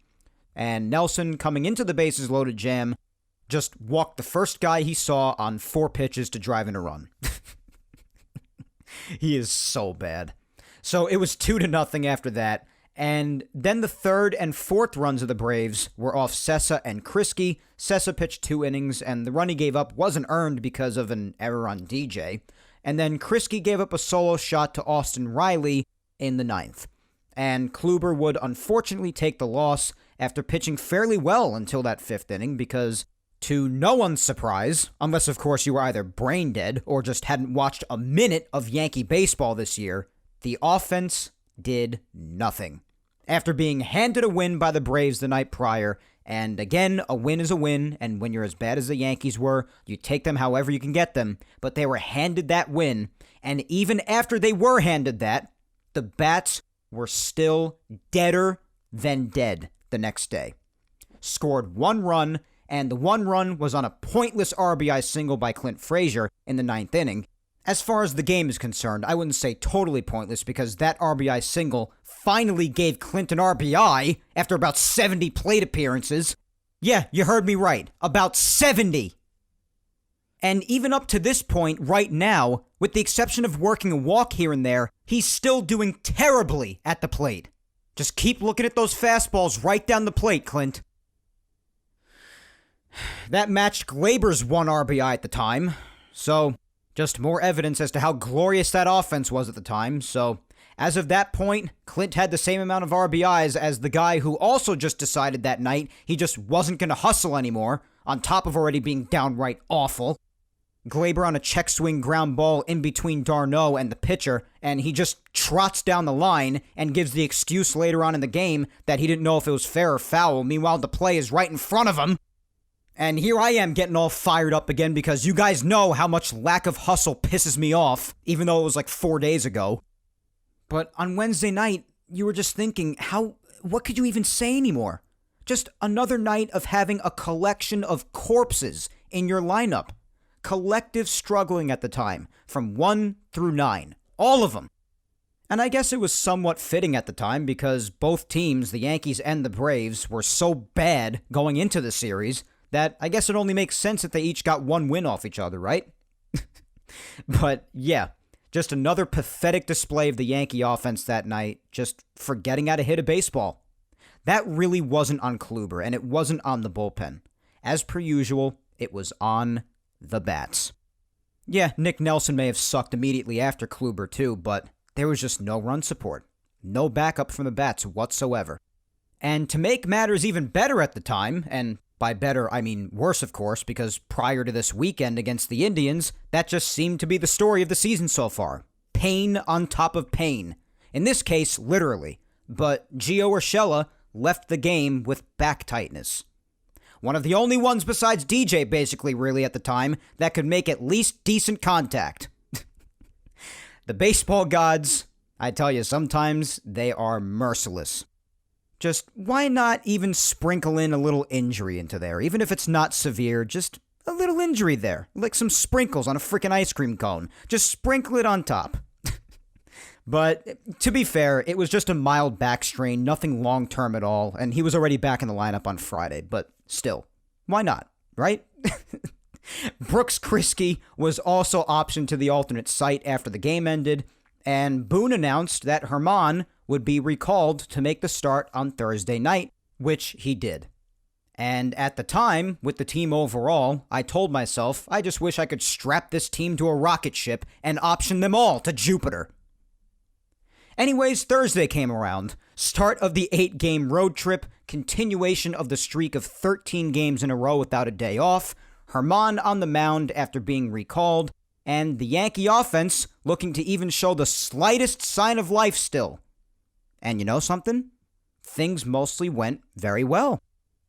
And Nelson, coming into the bases-loaded jam, just walked the first guy he saw on 4 pitches to drive in a run. He is so bad. So it was 2-0 after that. And then the 3rd and 4th runs of the Braves were off Sessa and Krisky. Sessa pitched 2 innings, and the run he gave up wasn't earned because of an error on DJ. And then Krisky gave up a solo shot to Austin Riley in the 9th. And Kluber would unfortunately take the loss after pitching fairly well until that 5th inning because, to no one's surprise, unless of course you were either brain dead or just hadn't watched a minute of Yankee baseball this year, the offense did nothing. After being handed a win by the Braves the night prior, and again, a win is a win, and when you're as bad as the Yankees were, you take them however you can get them, but they were handed that win, and even after they were handed that, the bats were still deader than dead the next day. Scored 1 run, and the 1 run was on a pointless RBI single by Clint Frazier in the 9th inning. As far as the game is concerned, I wouldn't say totally pointless because that RBI single finally gave Clint an RBI after about 70 plate appearances. Yeah, you heard me right. About 70. And even up to this point right now, with the exception of working a walk here and there, he's still doing terribly at the plate. Just keep looking at those fastballs right down the plate, Clint. That matched Glaber's 1 RBI at the time, so just more evidence as to how glorious that offense was at the time. So, as of that point, Clint had the same amount of RBIs as the guy who also just decided that night he just wasn't going to hustle anymore, on top of already being downright awful. Glaber on a check swing ground ball in between d'Arnaud and the pitcher, and he just trots down the line and gives the excuse later on in the game that he didn't know if it was fair or foul. Meanwhile, the play is right in front of him. And here I am getting all fired up again because you guys know how much lack of hustle pisses me off, even though it was like 4 days ago. But on Wednesday night, you were just thinking, what could you even say anymore? Just another night of having a collection of corpses in your lineup. Collective struggling at the time, from 1 through 9. All of them. And I guess it was somewhat fitting at the time because both teams, the Yankees and the Braves, were so bad going into the series that I guess it only makes sense that they each got 1 win off each other, right? But yeah, just another pathetic display of the Yankee offense that night, just forgetting how to hit a baseball. That really wasn't on Kluber, and it wasn't on the bullpen. As per usual, it was on the bats. Yeah, Nick Nelson may have sucked immediately after Kluber too, but there was just no run support. No backup from the bats whatsoever. And to make matters even better at the time, and by better, I mean worse, of course, because prior to this weekend against the Indians, that just seemed to be the story of the season so far. Pain on top of pain. In this case, literally. But Gio Urshela left the game with back tightness. One of the only ones besides DJ, basically, really, at the time, that could make at least decent contact. The baseball gods, I tell you, sometimes they are merciless. Just, why not even sprinkle in a little injury into there? Even if it's not severe, just a little injury there. Like some sprinkles on a freaking ice cream cone. Just sprinkle it on top. But, to be fair, it was just a mild back strain, nothing long-term at all, and he was already back in the lineup on Friday, but still, why not, right? Brooks Krisky was also optioned to the alternate site after the game ended, and Boone announced that Herman would be recalled to make the start on Thursday night, which he did. And at the time, with the team overall, I told myself, I just wish I could strap this team to a rocket ship and option them all to Jupiter. Anyways, Thursday came around. Start of the 8-game road trip, continuation of the streak of 13 games in a row without a day off, Herman on the mound after being recalled, and the Yankee offense looking to even show the slightest sign of life still. And you know something? Things mostly went very well.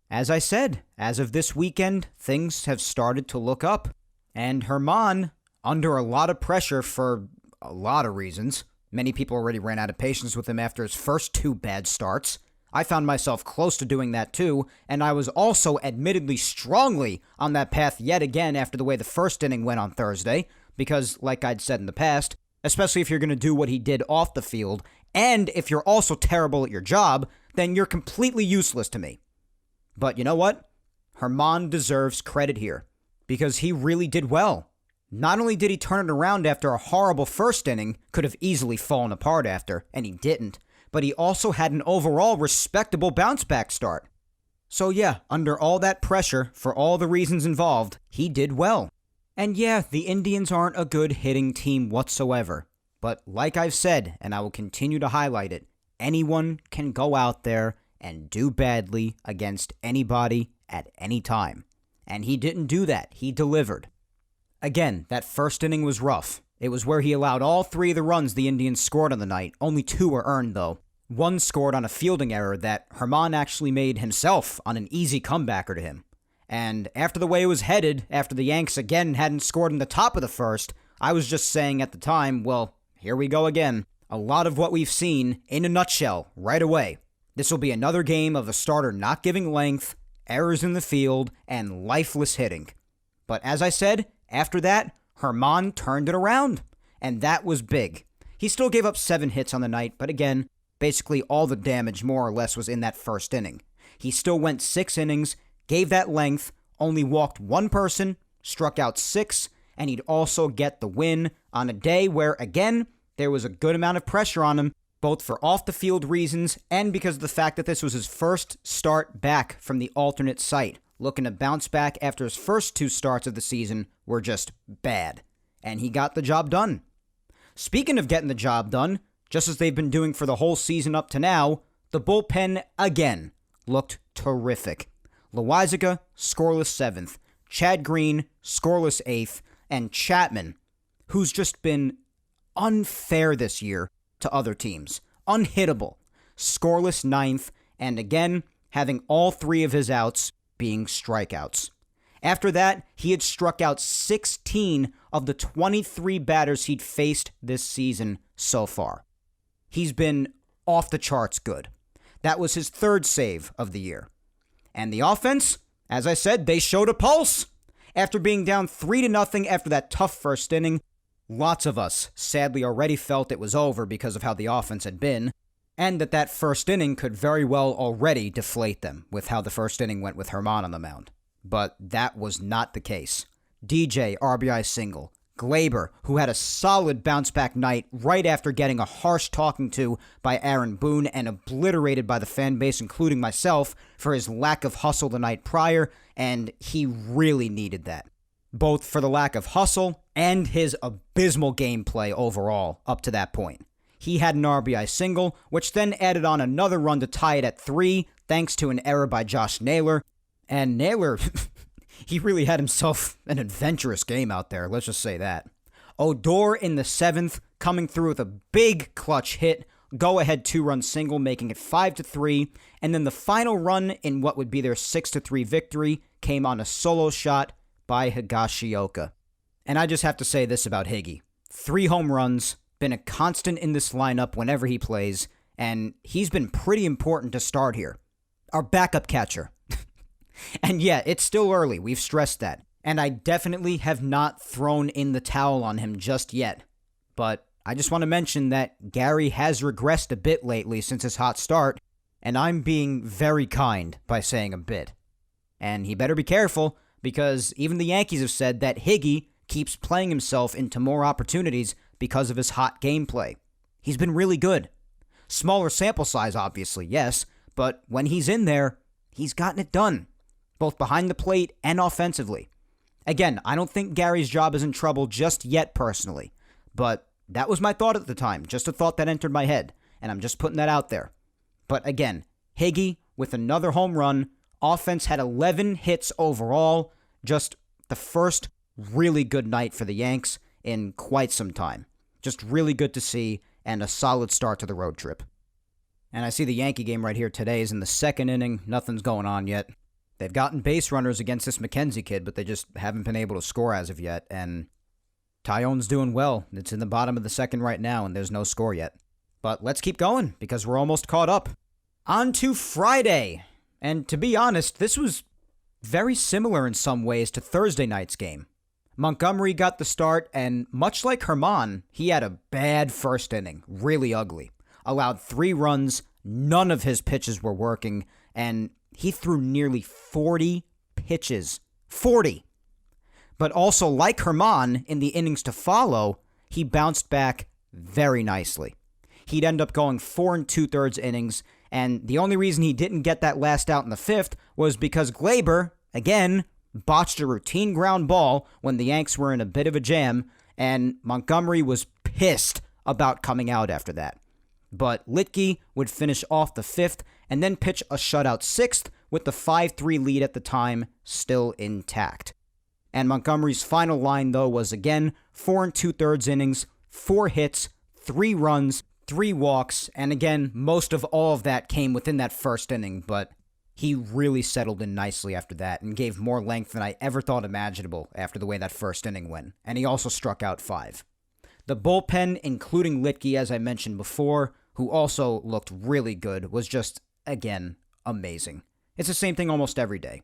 As I said, as of this weekend, things have started to look up. And Herman, under a lot of pressure for a lot of reasons. Many people already ran out of patience with him after his first 2 bad starts. I found myself close to doing that too, and I was also admittedly strongly on that path yet again after the way the first inning went on Thursday, because, like I'd said in the past, especially if you're going to do what he did off the field, and if you're also terrible at your job, then you're completely useless to me. But you know what? Germán deserves credit here, because he really did well. Not only did he turn it around after a horrible first inning, could have easily fallen apart after, and he didn't, but he also had an overall respectable bounce-back start. So yeah, under all that pressure, for all the reasons involved, he did well. And yeah, the Indians aren't a good hitting team whatsoever. But like I've said, and I will continue to highlight it, anyone can go out there and do badly against anybody at any time. And he didn't do that. He delivered. Again, that first inning was rough. It was where he allowed all 3 of the runs the Indians scored on the night. Only 2 were earned, though. One scored on a fielding error that Germán actually made himself on an easy comebacker to him. And after the way it was headed, after the Yanks again hadn't scored in the top of the first, I was just saying at the time, well, here we go again. A lot of what we've seen in a nutshell right away. This will be another game of the starter not giving length, errors in the field, and lifeless hitting. But as I said, after that, Germán turned it around, and that was big. He still gave up 7 hits on the night, but again, basically all the damage more or less was in that first inning. He still went 6 innings, gave that length, only walked 1 person, struck out 6, and he'd also get the win on a day where, again, there was a good amount of pressure on him, both for off-the-field reasons and because of the fact that this was his first start back from the alternate site. Looking to bounce back after his first 2 starts of the season were just bad. And he got the job done. Speaking of getting the job done, just as they've been doing for the whole season up to now, the bullpen, again, looked terrific. Loaisiga, scoreless 7th. Chad Green, scoreless 8th. And Chapman, who's just been unfair this year to other teams. Unhittable. Scoreless 9th. And again, having all 3 of his outs being strikeouts. After that, he had struck out 16 of the 23 batters he'd faced this season so far. He's been off the charts good. That was his 3rd save of the year. And the offense, as I said, they showed a pulse. After being down 3-0 after that tough first inning, lots of us sadly already felt it was over because of how the offense had been, and that first inning could very well already deflate them with how the first inning went with Germán on the mound. But that was not the case. DJ, RBI single. Glaber, who had a solid bounce-back night right after getting a harsh talking to by Aaron Boone and obliterated by the fan base, including myself, for his lack of hustle the night prior, and he really needed that. Both for the lack of hustle and his abysmal gameplay overall up to that point. He had an RBI single, which then added on another run to tie it at 3, thanks to an error by Josh Naylor. And Naylor, he really had himself an adventurous game out there, let's just say that. Odor in the 7th, coming through with a big clutch hit, go-ahead 2-run single, making it 5-3, and then the final run in what would be their 6-3 victory came on a solo shot by Higashioka. And I just have to say this about Higgy. 3 home runs, been a constant in this lineup whenever he plays, and he's been pretty important to start here. Our backup catcher. And yeah, it's still early, we've stressed that. And I definitely have not thrown in the towel on him just yet. But I just want to mention that Gary has regressed a bit lately since his hot start, and I'm being very kind by saying a bit. And he better be careful, because even the Yankees have said that Higgy keeps playing himself into more opportunities because of his hot gameplay. He's been really good. Smaller sample size, obviously, yes, but when he's in there, he's gotten it done, both behind the plate and offensively. Again, I don't think Gary's job is in trouble just yet personally, but that was my thought at the time, just a thought that entered my head, and I'm just putting that out there. But again, Higgy with another home run, offense had 11 hits overall, just the first really good night for the Yanks in quite some time. Just really good to see, and a solid start to the road trip. And I see the Yankee game right here today is in the 2nd inning, nothing's going on yet. They've gotten base runners against this McKenzie kid, but they just haven't been able to score as of yet, and Tyone's doing well. It's in the bottom of the second right now, and there's no score yet. But let's keep going, because we're almost caught up. On to Friday. And to be honest, this was very similar in some ways to Thursday night's game. Montgomery got the start, and much like Herman, he had a bad first inning, really ugly. Allowed 3 runs, none of his pitches were working, and he threw nearly 40 pitches. 40! But also, like Herman, in the innings to follow, he bounced back very nicely. He'd end up going 4 2/3 innings, and the only reason he didn't get that last out in the 5th was because Glaber, again, botched a routine ground ball when the Yanks were in a bit of a jam, and Montgomery was pissed about coming out after that. But Litke would finish off the 5th and then pitch a shutout 6th with the 5-3 lead at the time still intact. And Montgomery's final line, though, was again 4 2/3 innings, 4 hits, 3 runs, 3 walks, and again, most of all of that came within that first inning, but he really settled in nicely after that and gave more length than I ever thought imaginable after the way that first inning went, and he also struck out 5. The bullpen, including Litke, as I mentioned before, who also looked really good, was just, again, amazing. It's the same thing almost every day.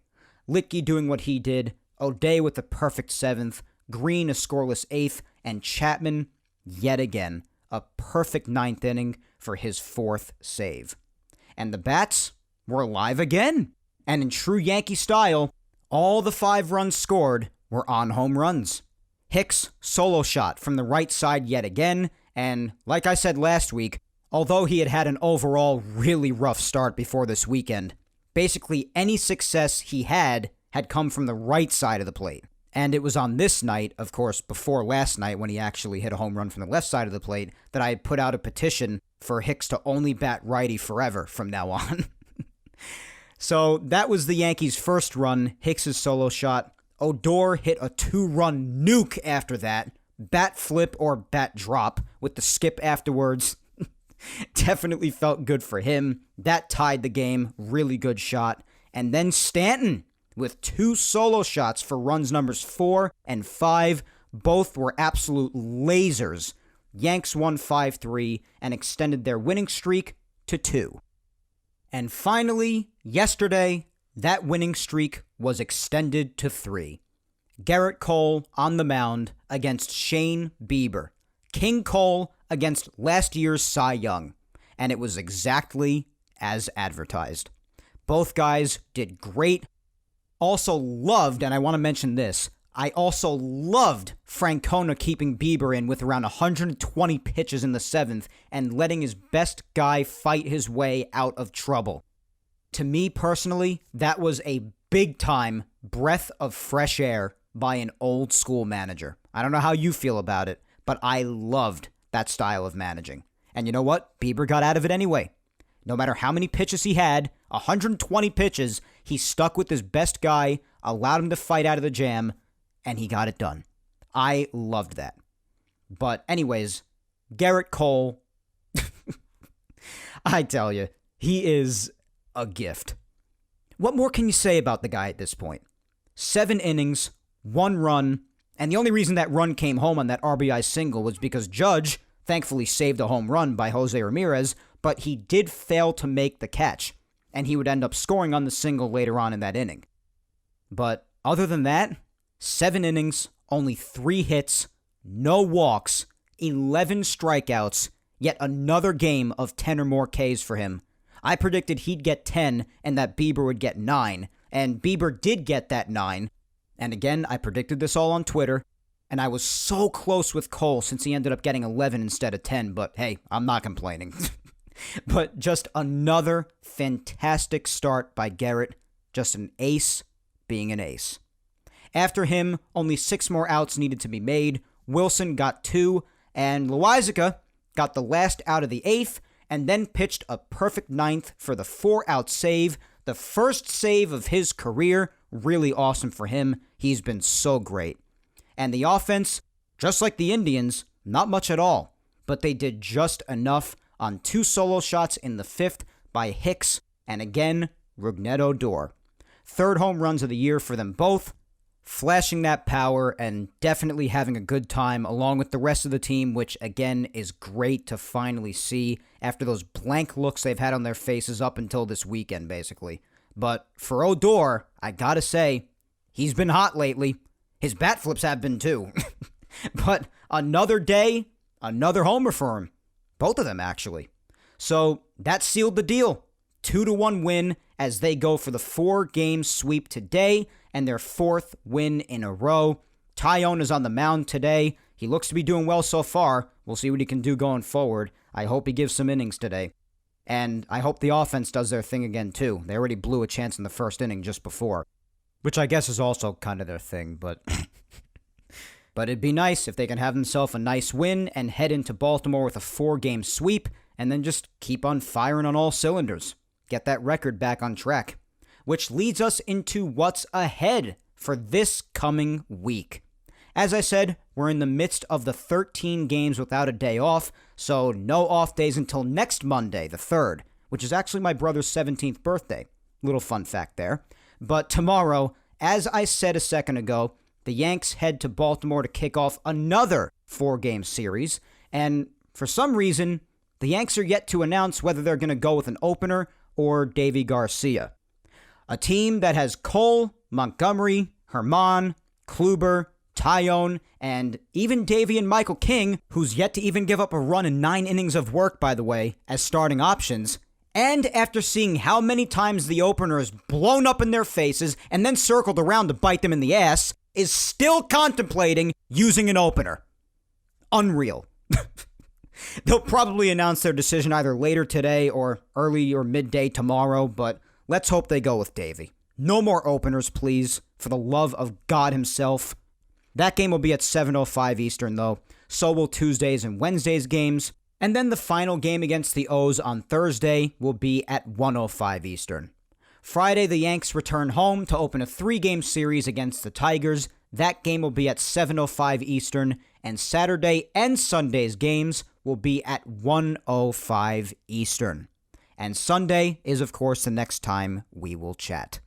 Litke doing what he did, O'Day with the perfect 7th, Green a scoreless 8th, and Chapman, yet again, a perfect 9th inning for his 4th save. And the bats were alive again. And in true Yankee style, all the 5 runs scored were on home runs. Hicks solo shot from the right side yet again, and like I said last week, although he had had an overall really rough start before this weekend, basically any success he had come from the right side of the plate. And it was on this night, of course, before last night when he actually hit a home run from the left side of the plate, that I had put out a petition for Hicks to only bat righty forever from now on. So that was the Yankees' first run, Hicks' solo shot. Odor hit a 2-run nuke after that. Bat flip or bat drop with the skip afterwards. Definitely felt good for him. That tied the game. Really good shot. And then Stanton with 2 solo shots for runs numbers 4 and 5. Both were absolute lasers. Yanks won 5-3 and extended their winning streak to 2. And finally, yesterday, that winning streak was extended to 3. Garrett Cole on the mound against Shane Bieber. King Cole against last year's Cy Young. And it was exactly as advertised. Both guys did great. Also loved, and I want to mention this, I also loved Francona keeping Bieber in with around 120 pitches in the 7th and letting his best guy fight his way out of trouble. To me personally, that was a big-time breath of fresh air by an old-school manager. I don't know how you feel about it, but I loved that style of managing. And you know what? Bieber got out of it anyway. No matter how many pitches he had, 120 pitches, he stuck with his best guy, allowed him to fight out of the jam, and he got it done. I loved that. But anyways, Garrett Cole, I tell you, he is a gift. What more can you say about the guy at this point? 7 innings, 1 run, and the only reason that run came home on that RBI single was because Judge thankfully saved a home run by Jose Ramirez, but he did fail to make the catch, and he would end up scoring on the single later on in that inning. But other than that, 7 innings, only 3 hits, no walks, 11 strikeouts, yet another game of 10 or more Ks for him. I predicted he'd get 10 and that Bieber would get 9, and Bieber did get that 9. And again, I predicted this all on Twitter, and I was so close with Cole since he ended up getting 11 instead of 10, but hey, I'm not complaining. But just another fantastic start by Garrett, just an ace being an ace. After him, only 6 more outs needed to be made. Wilson got 2, and Loizica got the last out of the 8th, and then pitched a perfect 9th for the 4-out save, the first save of his career. Really awesome for him. He's been so great. And the offense, just like the Indians, not much at all, but they did just enough on 2 solo shots in the 5th by Hicks, and again, Rougned Odor. 3rd home runs of the year for them both. flashing that power and definitely having a good time along with the rest of the team, which again is great to finally see after those blank looks they've had on their faces up until this weekend, basically. But for Odor, I gotta say, he's been hot lately. His bat flips have been too. But another day, another homer for him. Both of them, actually. So that sealed the deal. 2-1 win as they go for the 4-game sweep today and their 4th win in a row. Tyone is on the mound today. He looks to be doing well so far. We'll see what he can do going forward. I hope he gives some innings today. And I hope the offense does their thing again, too. They already blew a chance in the first inning just before, which I guess is also kind of their thing, but but it'd be nice if they can have themselves a nice win and head into Baltimore with a 4-game sweep and then just keep on firing on all cylinders. Get that record back on track. Which leads us into what's ahead for this coming week. As I said, we're in the midst of the 13 games without a day off, so no off days until next Monday, the 3rd, which is actually my brother's 17th birthday. Little fun fact there. But tomorrow, as I said a second ago, the Yanks head to Baltimore to kick off another 4-game series, and for some reason, the Yanks are yet to announce whether they're going to go with an opener or Davy Garcia. A team that has Cole, Montgomery, Herman, Kluber, Tyone, and even Davy and Michael King, who's yet to even give up a run in 9 innings of work, by the way, as starting options, and after seeing how many times the opener is blown up in their faces and then circled around to bite them in the ass, is still contemplating using an opener. Unreal. They'll probably announce their decision either later today or early or midday tomorrow, but let's hope they go with Davy. No more openers, please, for the love of God himself. That game will be at 7:05 Eastern, though. So will Tuesdays and Wednesdays games. And then the final game against the O's on Thursday will be at 1:05 Eastern. Friday, the Yanks return home to open a 3-game series against the Tigers. That game will be at 7:05 Eastern. And Saturday and Sunday's games will be at 1:05 Eastern. And Sunday is, of course, the next time we will chat.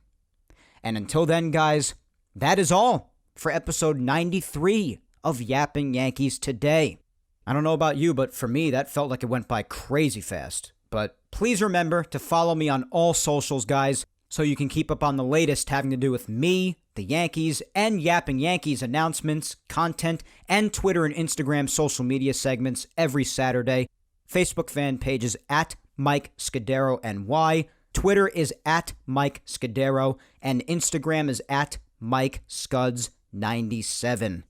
And until then, guys, that is all for episode 93 of Yapping Yankees today. I don't know about you, but for me, that felt like it went by crazy fast. But please remember to follow me on all socials, guys, so you can keep up on the latest having to do with me, the Yankees, and Yapping Yankees announcements, content, and Twitter and Instagram social media segments every Saturday. Facebook fan page is at Mike Scudiero NY. Twitter is at Mike Scudiero, and Instagram is at Mike Scuds97.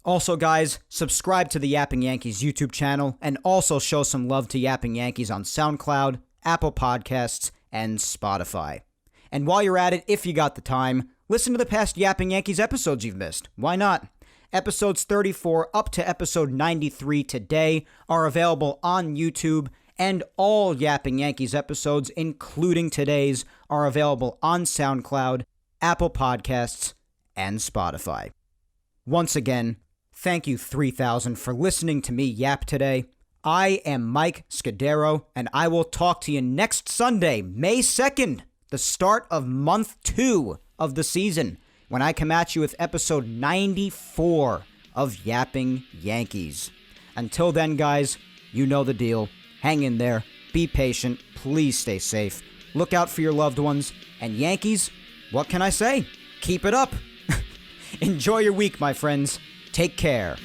Also, guys, subscribe to the Yapping Yankees YouTube channel, and also show some love to Yapping Yankees on SoundCloud, Apple Podcasts, and Spotify. And while you're at it, if you got the time, listen to the past Yapping Yankees episodes you've missed. Why not? Episodes 34 up to episode 93 today are available on YouTube, and all Yapping Yankees episodes, including today's, are available on SoundCloud, Apple Podcasts, and Spotify. Once again, thank you 3,000 for listening to me yap today. I am Mike Scudiero, and I will talk to you next Sunday, May 2nd, the start of month 2 of the season, when I come at you with episode 94 of Yapping Yankees. Until then, guys, you know the deal. Hang in there. Be patient. Please stay safe. Look out for your loved ones. And Yankees, what can I say? Keep it up. Enjoy your week, my friends. Take care.